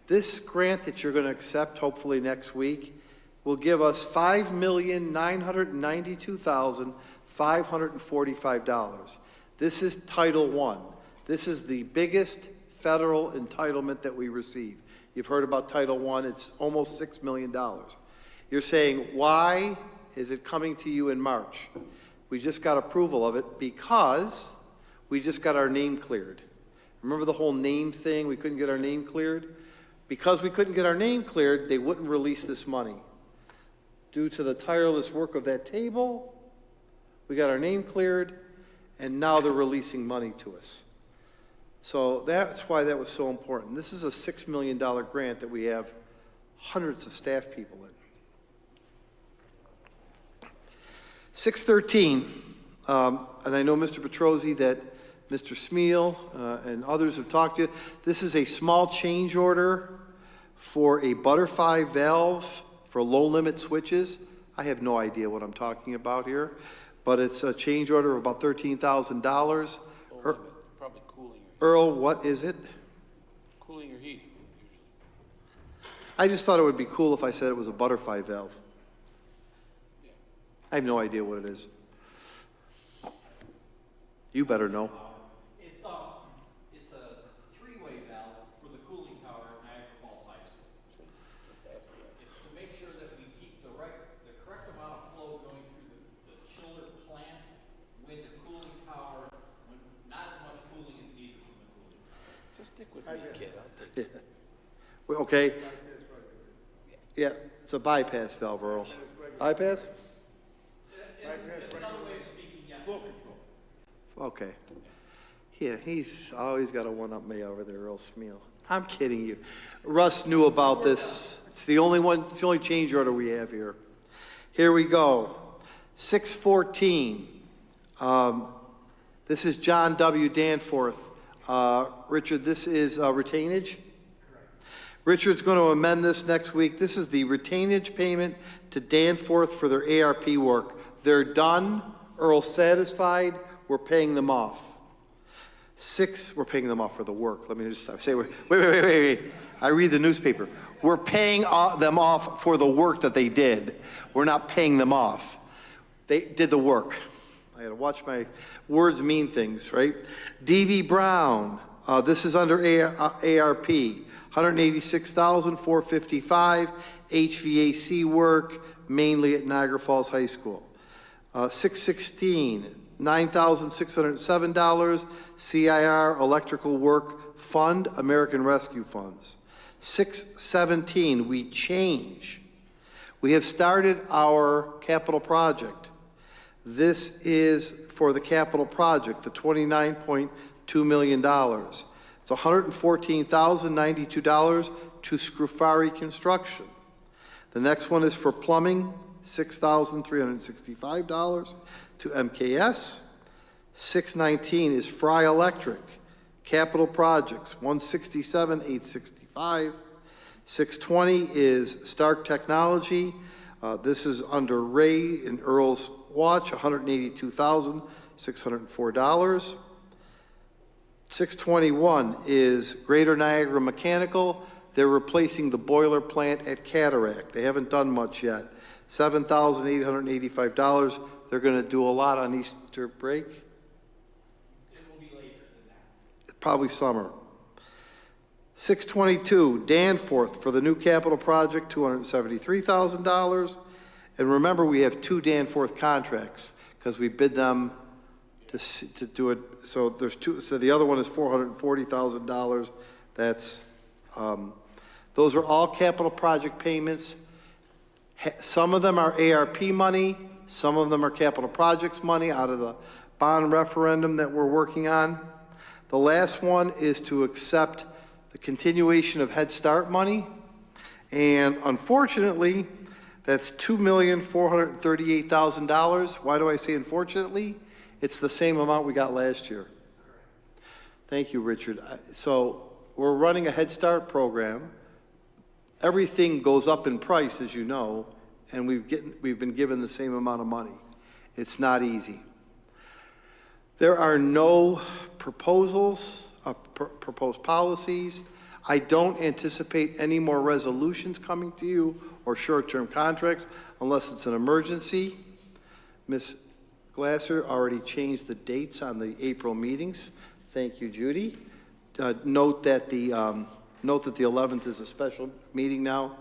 This grant that you're going to accept, hopefully next week, will give us $5,992,545. This is Title I. This is the biggest federal entitlement that we receive. You've heard about Title I. It's almost $6 million. You're saying, why is it coming to you in March? We just got approval of it because we just got our name cleared. Remember the whole name thing? We couldn't get our name cleared? Because we couldn't get our name cleared, they wouldn't release this money. Due to the tireless work of that table, we got our name cleared, and now they're releasing money to us. So that's why that was so important. This is a $6 million grant that we have hundreds of staff people in. 613, and I know, Mr. Petrosi, that Mr. Smeal and others have talked to you. This is a small change order for a butterfly valve for low-limit switches. I have no idea what I'm talking about here, but it's a change order of about $13,000. Probably cooling your, Earl, what is it? cooling your heating, usually. I just thought it would be cool if I said it was a butterfly valve. I have no idea what it is. You better know. It's a three-way valve for the cooling tower at Niagara Falls High School. It's to make sure that we keep the correct amount of flow going through the chiller plant when the cooling tower, when not as much cooling is needed from the cooling tower. Just stick with me, kid, I'll take it. Well, okay. Yeah, it's a bypass valve, Earl. Bypass? Another way of speaking, yes. Okay. Yeah, he's always got to one-up me over there, Earl Smeal. I'm kidding you. Russ knew about this. It's the only one, it's the only change order we have here. Here we go. 614. This is John W. Danforth. Richard, this is retainage? Richard's going to amend this next week. This is the retainage payment to Danforth for their ARP work. They're done. Earl's satisfied. We're paying them off. We're paying them off for the work. Let me just say, wait. I read the newspaper. We're paying them off for the work that they did. We're not paying them off. They did the work. I got to watch my words mean things, right? D.V. Brown. This is under ARP. $186,455, HVAC work, mainly at Niagara Falls High School. 616, $9,607, CIR electrical work fund, American Rescue Funds. 617, we change. We have started our capital project. This is for the capital project, the $29.2 million. It's $114,092 to Scrufari Construction. The next one is for plumbing, $6,365 to MKS. 619 is Fry Electric. Capital projects, $167,865. 620 is Stark Technology. This is under Ray and Earl's watch, $182,604. 621 is Greater Niagara Mechanical. They're replacing the boiler plant at Cataract. They haven't done much yet. $7,885. They're going to do a lot on Easter break. It will be later than that. Probably summer. 622, Danforth for the new capital project, $273,000. And remember, we have 2 Danforth contracts because we bid them to do it. So there's 2. So the other one is $440,000. That's those are all capital project payments. Some of them are ARP money. Some of them are capital projects money out of the bond referendum that we're working on. The last one is to accept the continuation of Head Start money. And unfortunately, that's $2,438,000. Why do I say unfortunately? It's the same amount we got last year. Thank you, Richard. So we're running a Head Start program. Everything goes up in price, as you know, and we've been given the same amount of money. It's not easy. There are no proposals, proposed policies. I don't anticipate any more resolutions coming to you or short-term contracts unless it's an emergency. Ms. Glasser already changed the dates on the April meetings. Thank you, Judy. Note that the 11th is a special meeting now.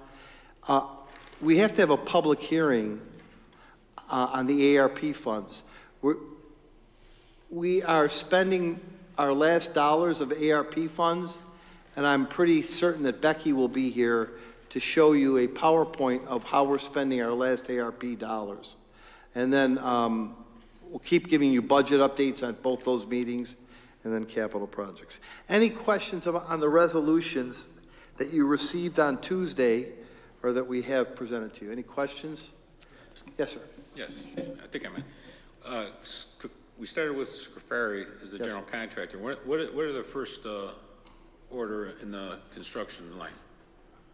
We have to have a public hearing on the ARP funds. We are spending our last dollars of ARP funds, and I'm pretty certain that Becky will be here to show you a PowerPoint of how we're spending our last ARP dollars. And then we'll keep giving you budget updates on both those meetings and then capital projects. Any questions on the resolutions that you received on Tuesday or that we have presented to you? Any questions? Yes, sir. Yes, I think I'm in. We started with Scafari as the Yes. general contractor. What are the first order in the construction line?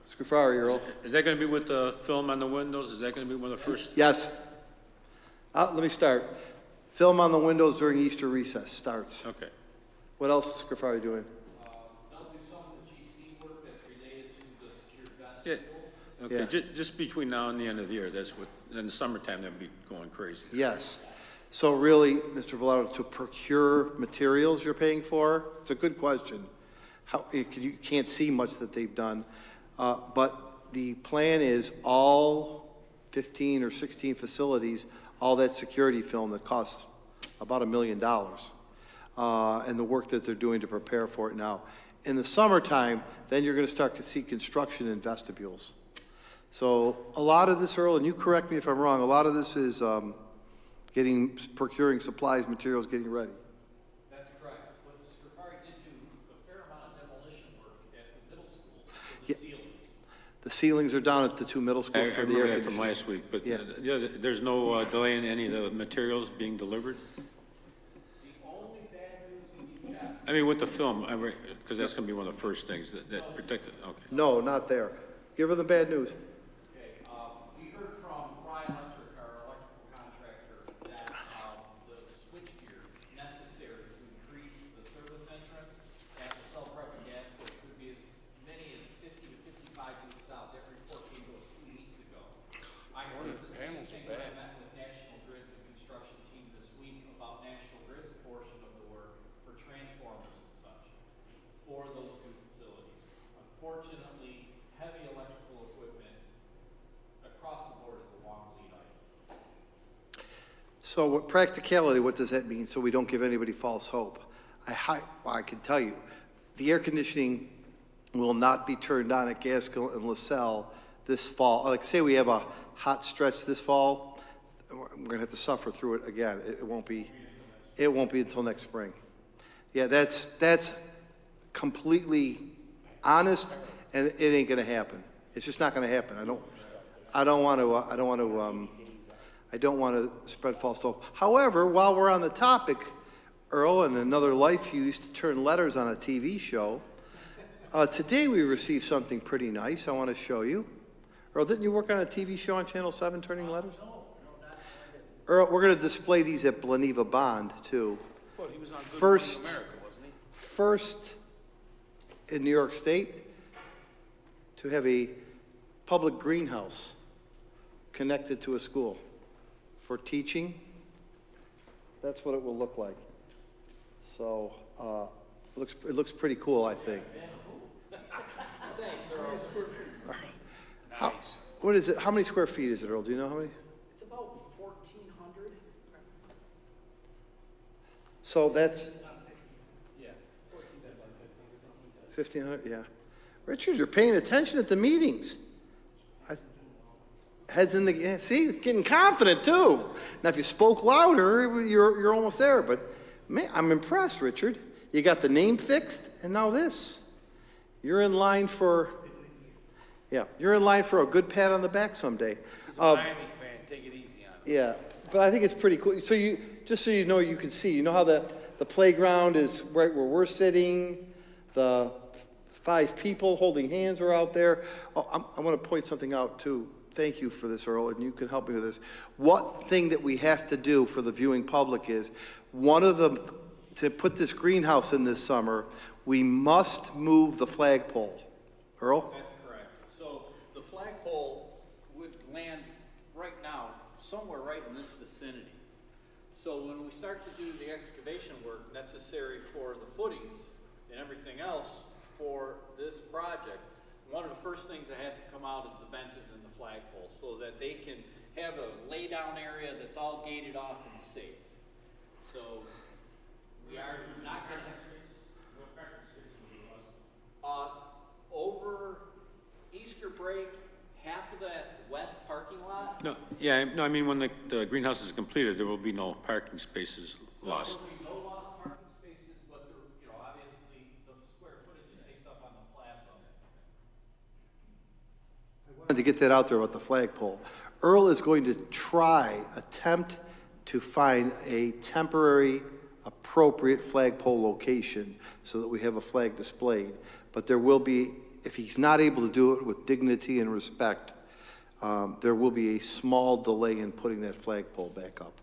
Scafari, Earl. Is that going to be with the film on the windows? Is that going to be one of the first? Yes. Let me start. Film on the windows during Easter recess starts. Okay. What else is Scafari doing? They'll do some of the GC work that's related to the secure Yeah. vestibules. Okay, just between now and the end of the year, that's what, in the summertime, that'd be going crazy. Yes. So really, Mr. Velardo, to procure materials you're paying for? It's a good question. You can't see much that they've done. But the plan is all 15 or 16 facilities, all that security film that costs about $1 million, and the work that they're doing to prepare for it now. In the summertime, then you're going to start to see construction in vestibules. So a lot of this, Earl, and you correct me if I'm wrong, a lot of this is procuring supplies, materials, getting ready. That's correct. What Scafari did do a fair amount of demolition work at the middle school for the ceilings. The ceilings are down at the two middle schools I for the air remember that from conditioning. last week, but Yeah. there's no delay in any of the materials being delivered? The only bad news that you've got, I mean, with the film, because that's going to be one of the first things that protect it, okay. No, not there. Give her the bad news. okay, we heard from Fry Electric, our electrical contractor, that the switchgear necessary to increase the service entrance at the self-propelled gas station could be as many as 50 to 55 units out. That report came to us 2 weeks ago. I heard the same thing when I met with National Grid, the construction team this week, about National Grid's portion of the work for transformers and such for those two facilities. Unfortunately, heavy electrical equipment across the board is a long lead item. So what practicality, what does that mean, so we don't give anybody false hope? I can tell you, the air conditioning will not be turned on at Gaskell and LaSalle this fall. Like, say we have a hot stretch this fall, we're gonna have to suffer through it again. It won't be until next spring. Yeah, that's completely honest, and it ain't gonna happen. It's just not gonna happen. I don't want to spread false hope. However, while we're on the topic, Earl, in another life you used to turn letters on a TV show. Today we received something pretty nice I want to show you. Earl, didn't you work on a TV show on Channel 7 turning letters? Earl, we're going to display these at Bleneva Bond, too. Well, he was on Good Morning America, wasn't he? First in New York State to have a public greenhouse connected to a school for teaching. That's what it will look like. So it looks pretty cool, I think. What is it? How many square feet is it, Earl? Do you know how many? It's about 1,400. So that's Yeah, 1,450 or something like that. 1,500, yeah. Richard, you're paying attention at the meetings. Heads in the, yeah, see, getting confident too. Now, if you spoke louder, you're almost there. But man, I'm impressed, Richard. You got the name fixed, and now this. You're in line for, you're in line for a good pat on the back someday. He's a Miami fan, take it easy on him. Yeah, but I think it's pretty cool. So just so you know, you can see, you know how the playground is right where we're sitting, the 5 people holding hands are out there. Oh, I want to point something out too. Thank you for this, Earl, and you can help me with this. What thing that we have to do for the viewing public is, one of them, to put this greenhouse in this summer, we must move the flagpole. Earl? That's correct. So the flagpole would land right now, somewhere right in this vicinity. So when we start to do the excavation work necessary for the footings and everything else for this project, one of the first things that has to come out is the benches and the flagpoles so that they can have a lay down area that's all gated off and safe. So we are not going to Yeah, no, I mean, when the greenhouse is completed, there will be no parking spaces lost. There will be no lost parking spaces, but there, you know, obviously, the square footage it takes up on the plaza. I wanted to get that out there about the flagpole. Earl is going to attempt to find a temporary, appropriate flagpole location so that we have a flag displayed. But there will be, if he's not able to do it with dignity and respect, there will be a small delay in putting that flagpole back up.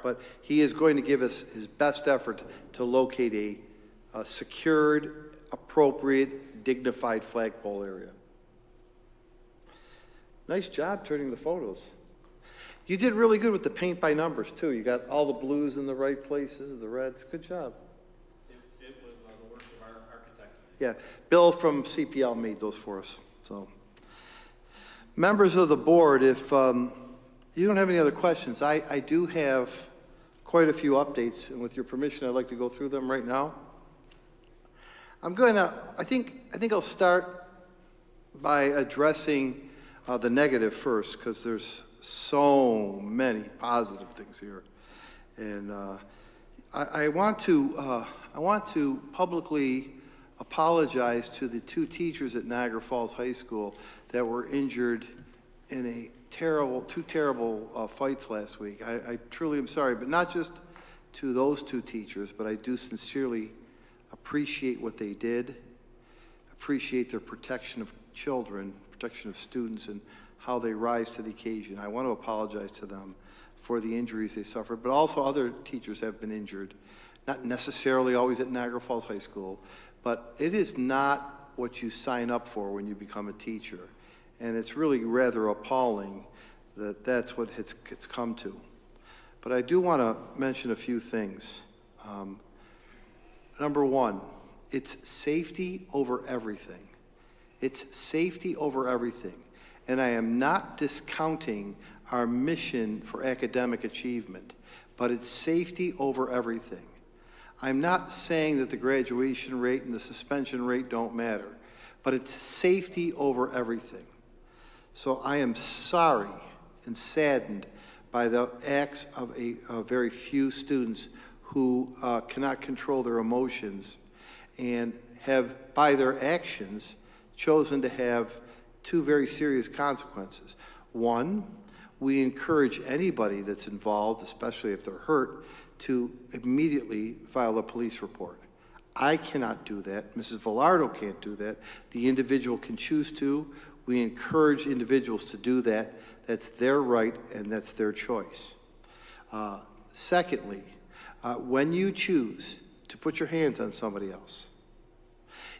But he is going to give us his best effort to locate a secured, appropriate, dignified flagpole area. Nice job turning the photos. You did really good with the paint by numbers, too. You got all the blues in the right places, the reds. Good job. It was the work of our architect. Yeah, Bill from CPL made those for us. So, members of the board, if you don't have any other questions, I do have quite a few updates, and with your permission, I'd like to go through them right now. I think I'll start by addressing the negative first, because there's so many positive things here, and I want to publicly apologize to the 2 teachers at Niagara Falls High School that were injured in two terrible fights last week. I truly am sorry, but not just to those 2 teachers, but I do sincerely appreciate what they did, appreciate their protection of children, protection of students, and how they rise to the occasion. I want to apologize to them for the injuries they suffered, but also other teachers have been injured, not necessarily always at Niagara Falls High School, but it is not what you sign up for when you become a teacher. And it's really rather appalling that that's what it's come to. But I do want to mention a few things. Number one, it's safety over everything. It's safety over everything. And I am not discounting our mission for academic achievement, but it's safety over everything. I'm not saying that the graduation rate and the suspension rate don't matter, but it's safety over everything. So I am sorry and saddened by the acts of a very few students who cannot control their emotions and have, by their actions, chosen to have 2 very serious consequences. One, we encourage anybody that's involved, especially if they're hurt, to immediately file a police report. I cannot do that. Mrs. Villardo can't do that. The individual can choose to. We encourage individuals to do that. That's their right and that's their choice. Secondly, when you choose to put your hands on somebody else,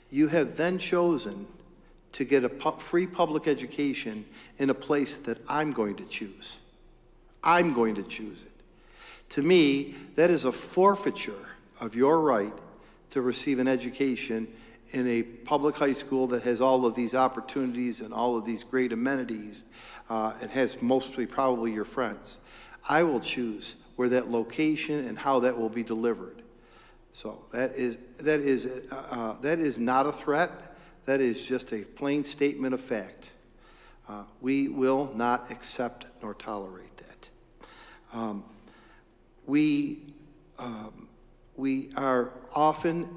you have then chosen to get a free public education in a place that I'm going to choose. I'm going to choose it. To me, that is a forfeiture of your right to receive an education in a public high school that has all of these opportunities and all of these great amenities. It has mostly probably your friends. I will choose where that location and how that will be delivered. So that is not a threat. That is just a plain statement of fact. We will not accept nor tolerate that. We are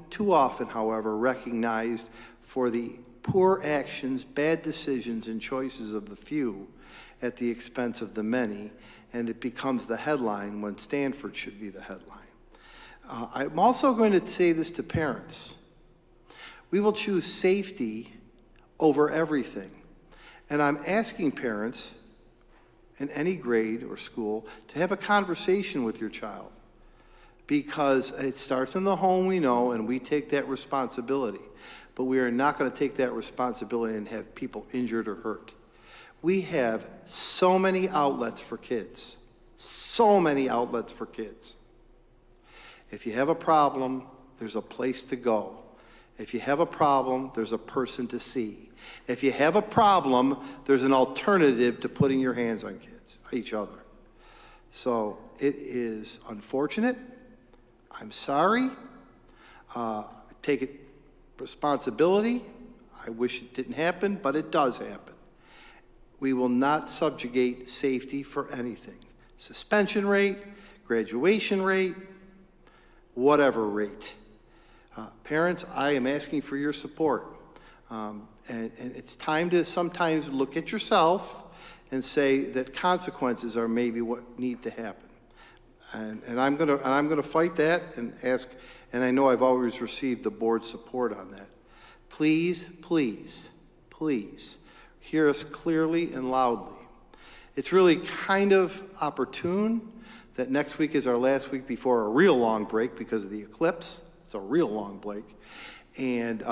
too often, however, recognized for the poor actions, bad decisions, and choices of the few at the expense of the many, and it becomes the headline when Stanford should be the headline. I'm also going to say this to parents. We will choose safety over everything. And I'm asking parents in any grade or school to have a conversation with your child, because it starts in the home, we know, and we take that responsibility. But we are not going to take that responsibility and have people injured or hurt. We have so many outlets for kids. So many outlets for kids. If you have a problem, there's a place to go. If you have a problem, there's a person to see. If you have a problem, there's an alternative to putting your hands on kids, each other. So it is unfortunate. I'm sorry. Take it responsibility. I wish it didn't happen, but it does happen. We will not subjugate safety for anything. Suspension rate, graduation rate, whatever rate. Parents, I am asking for your support. And it's time to sometimes look at yourself and say that consequences are maybe what need to happen. And I'm gonna fight that and ask, and I know I've always received the board's support on that. Please, please, please, hear us clearly and loudly. It's really kind of opportune that next week is our last week before a real long break because of the eclipse. It's a real long break. And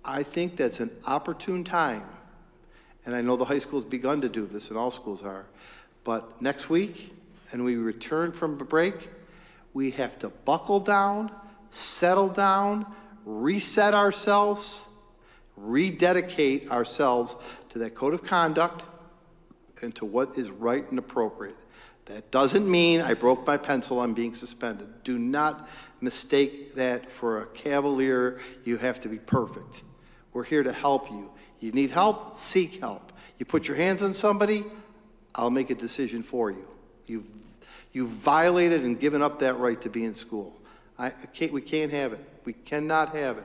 I think that's an opportune time. And I know the high school's begun to do this, and all schools are. But next week, and we return from a break, we have to buckle down, settle down, reset ourselves, rededicate ourselves to that code of conduct and to what is right and appropriate. That doesn't mean I broke my pencil, I'm being suspended. Do not mistake that for a cavalier, you have to be perfect. We're here to help you. You need help? Seek help. You put your hands on somebody, I'll make a decision for you. You've violated and given up that right to be in school. We can't have it. We cannot have it.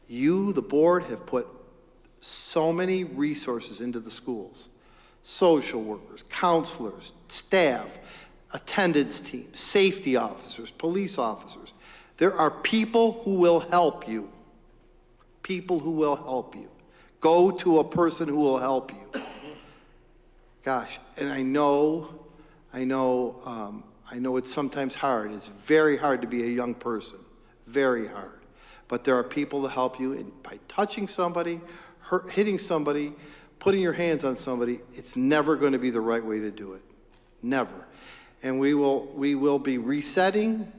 You, the board, have put so many resources into the schools. Social workers, counselors, staff, attendance teams, safety officers, police officers. There are people who will help you. People who will help you. Go to a person who will help you. Gosh, and I know it's sometimes hard. It's very hard to be a young person, very hard. But there are people to help you, and by touching somebody, hitting somebody, putting your hands on somebody, it's never going to be the right way to do it. Never. And we will be resetting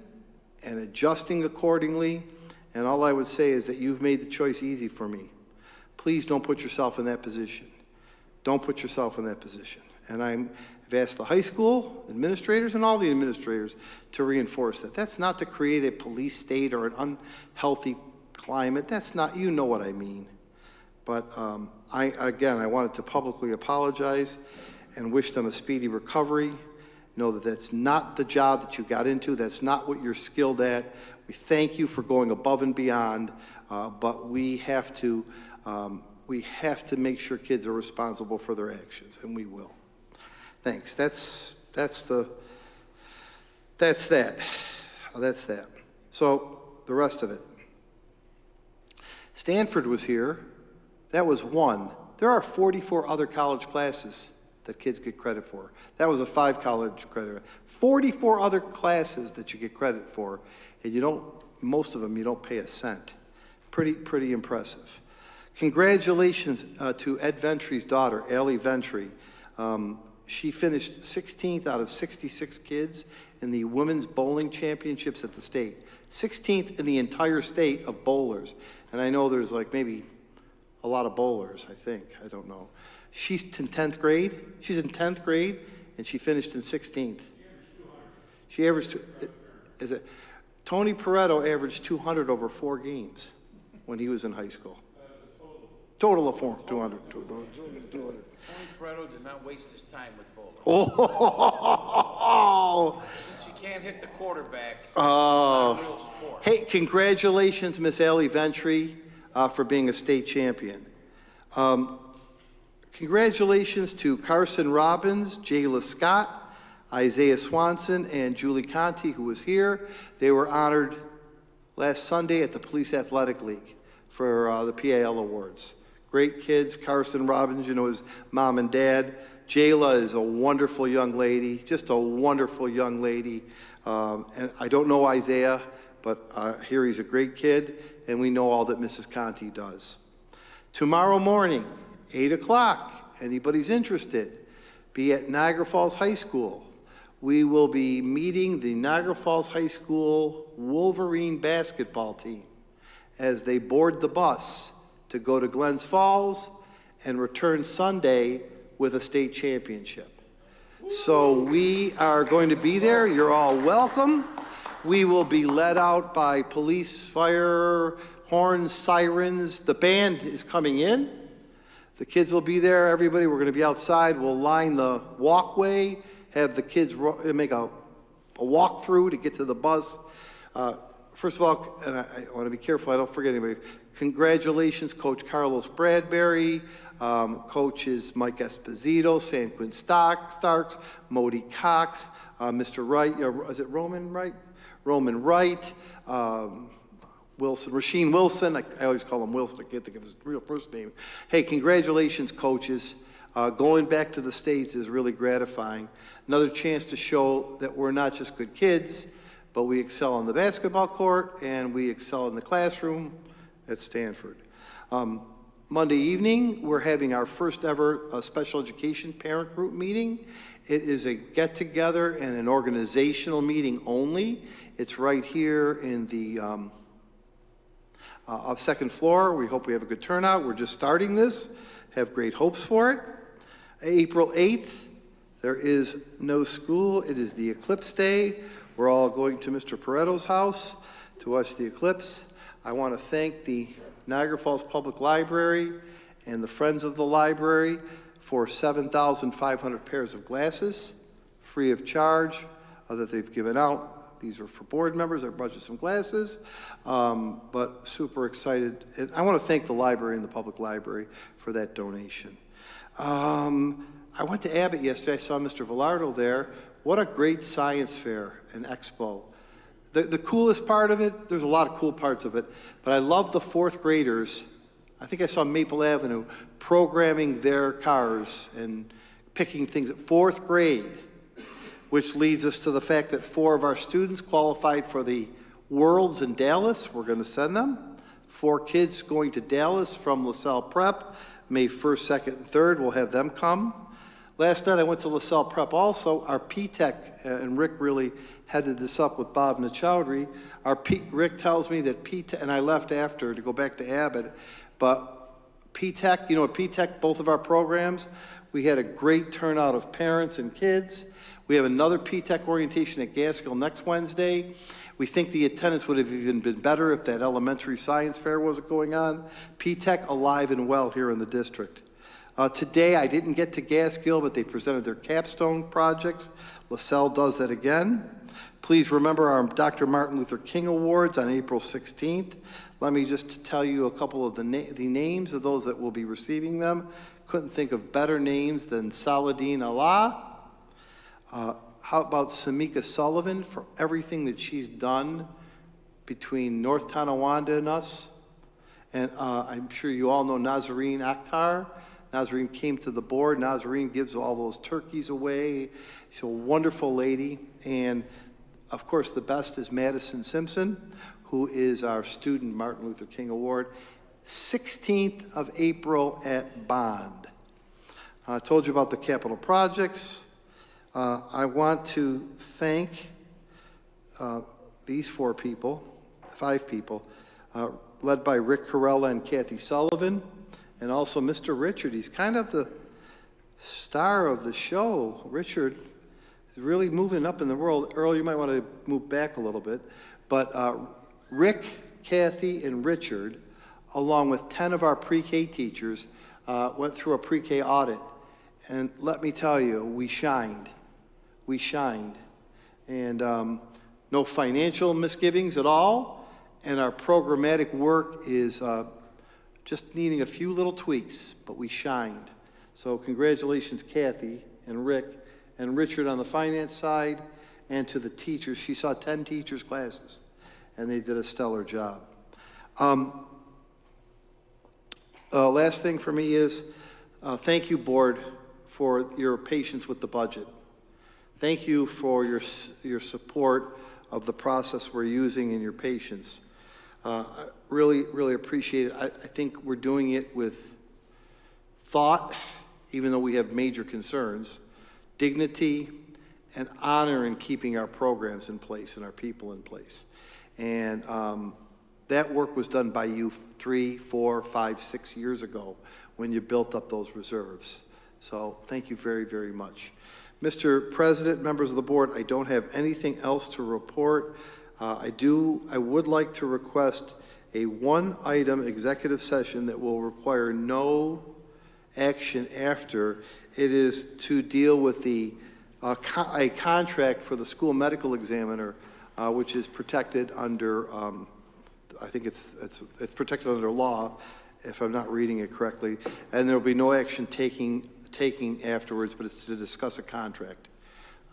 and adjusting accordingly. And all I would say is that you've made the choice easy for me. Please don't put yourself in that position. Don't put yourself in that position. And I've asked the high school administrators and all the administrators to reinforce that. That's not to create a police state or an unhealthy climate. That's not, you know what I mean. But I wanted to publicly apologize and wish them a speedy recovery. Know that that's not the job that you got into. That's not what you're skilled at. We thank you for going above and beyond, but we have to make sure kids are responsible for their actions, and we will. Thanks. That's that. So the rest of it. Stanford was here. That was one. There are 44 other college classes that kids get credit for. That was a 5 college credit. 44 other classes that you get credit for, and most of them you don't pay a cent. Pretty impressive. Congratulations to Ed Ventry's daughter, Allie Ventry. She finished 16th out of 66 kids in the women's bowling championships at the state. 16th in the entire state of bowlers. And I know there's like maybe a lot of bowlers, I think. I don't know. She's in 10th grade. She's in 10th grade, and she finished in 16th. She averaged, Tony Pareto averaged 200 over 4 games when he was in high school. Total of 200. Tony Pareto did not waste his time with bowling. Oh! Since you can't hit the quarterback, it's Oh. not a real sport. Hey, congratulations, Miss Allie Ventry, for being a state champion. Congratulations to Carson Robbins, Jayla Scott, Isaiah Swanson, and Julie Conti, who was here. They were honored last Sunday at the Police Athletic League for the PAL Awards. Great kids. Carson Robbins, his mom and dad. Jayla is a wonderful young lady, just a wonderful young lady. And I don't know Isaiah, but I hear he's a great kid, and we know all that Mrs. Conti does. Tomorrow morning, 8 o'clock, anybody's interested, be at Niagara Falls High School. We will be meeting the Niagara Falls High School Wolverine basketball team as they board the bus to go to Glens Falls and return Sunday with a state championship. So we are going to be there. You're all welcome. We will be led out by police, fire, horns, sirens. The band is coming in. The kids will be there, everybody. We're going to be outside. We'll line the walkway, have the kids make a walkthrough to get to the bus. First of all, and I want to be careful I don't forget anybody, congratulations, Coach Carlos Bradbury, coaches Mike Esposito, San Quinn Starks, Modi Cox, Mr. Wright, is it Roman Wright? Roman Wright, Wilson, Rasheen Wilson, I always call him Wilson, I can't think of his real first name. Hey, congratulations, coaches. Going back to the States is really gratifying. Another chance to show that we're not just good kids, but we excel on the basketball court and we excel in the classroom at Stanford. Monday evening, we're having our first ever special education parent group meeting. It is a get-together and an organizational meeting only. It's right here in the second floor. We hope we have a good turnout. We're just starting this, have great hopes for it. April 8th, there is no school. It is the eclipse day. We're all going to Mr. Paretto's house to watch the eclipse. I want to thank the Niagara Falls Public Library and the Friends of the Library for 7,500 pairs of glasses, free of charge, that they've given out. These are for board members. I brought you some glasses, but super excited. And I want to thank the library and the public library for that donation. I went to Abbott yesterday. I saw Mr. Villardo there. What a great science fair and expo. The coolest part of it, there's a lot of cool parts of it, but I love the fourth graders. I think I saw Maple Avenue programming their cars and picking things at fourth grade, which leads us to the fact that 4 of our students qualified for the Worlds in Dallas. We're going to send them. 4 kids going to Dallas from LaSalle Prep. May 1st, 2nd, and 3rd, we'll have them come. Last night I went to LaSalle Prep also. Our P-Tech, and Rick really headed this up with Bhavna Chowdhury. Rick tells me that P-Tech, and I left after to go back to Abbott, but P-Tech, you know, at P-Tech, both of our programs, we had a great turnout of parents and kids. We have another P-Tech orientation at Gaskill next Wednesday. We think the attendance would have even been better if that elementary science fair wasn't going on. P-Tech alive and well here in the district. Today, I didn't get to Gaskill, but they presented their capstone projects. LaSalle does that again. Please remember our Dr. Martin Luther King Awards on April 16th. Let me just tell you a couple of the names of those that will be receiving them. Couldn't think of better names than Saladin Allah. How about Samika Sullivan for everything that she's done between North Tonawanda and us? And I'm sure you all know Nazarene Akhtar. Nazarene came to the board. Nazarene gives all those turkeys away. She's a wonderful lady. And of course, the best is Madison Simpson, who is our student Martin Luther King Award. 16th of April at Bond. I told you about the capital projects. I want to thank these 5 people, led by Rick Carella and Kathy Sullivan, and also Mr. Richard. He's kind of the star of the show. Richard is really moving up in the world. Earl, you might want to move back a little bit. But Rick, Kathy, and Richard, along with 10 of our pre-K teachers, went through a pre-K audit. And let me tell you, we shined. We shined. And no financial misgivings at all. And our programmatic work is just needing a few little tweaks, but we shined. So congratulations, Kathy and Rick and Richard on the finance side, and to the teachers. She saw 10 teachers' classes, and they did a stellar job. Last thing for me is thank you, board, for your patience with the budget. Thank you for your support of the process we're using and your patience. Really, really appreciate it. I think we're doing it with thought, even though we have major concerns, dignity, and honor in keeping our programs in place and our people in place. And that work was done by you 3, 4, 5, 6 years ago when you built up those reserves. So thank you very, very much. Mr. President, members of the board, I don't have anything else to report. I would like to request a 1-item executive session that will require no action after. It is to deal with the, a contract for the school medical examiner, which is protected under, I think it's protected under law, if I'm not reading it correctly, and there will be no action taking afterwards, but it's to discuss a contract.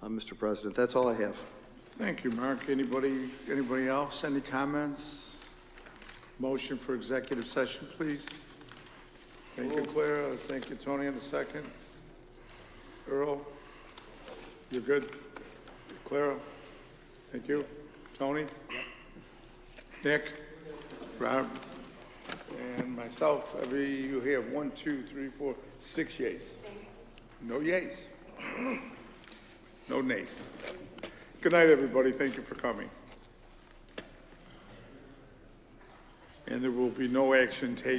Mr. President, that's all I have. Thank you, Mark. Anybody else? Any comments? Motion for executive session, please. Thank you, Clara. Thank you, Tony, on the second. Earl, you're good? Clara? Thank you. Tony? Nick? Rob? And myself, you have 1, 2, 3, 4, 6 yays. No yays. No nays. Good night, everybody. Thank you for coming. And there will be no action taken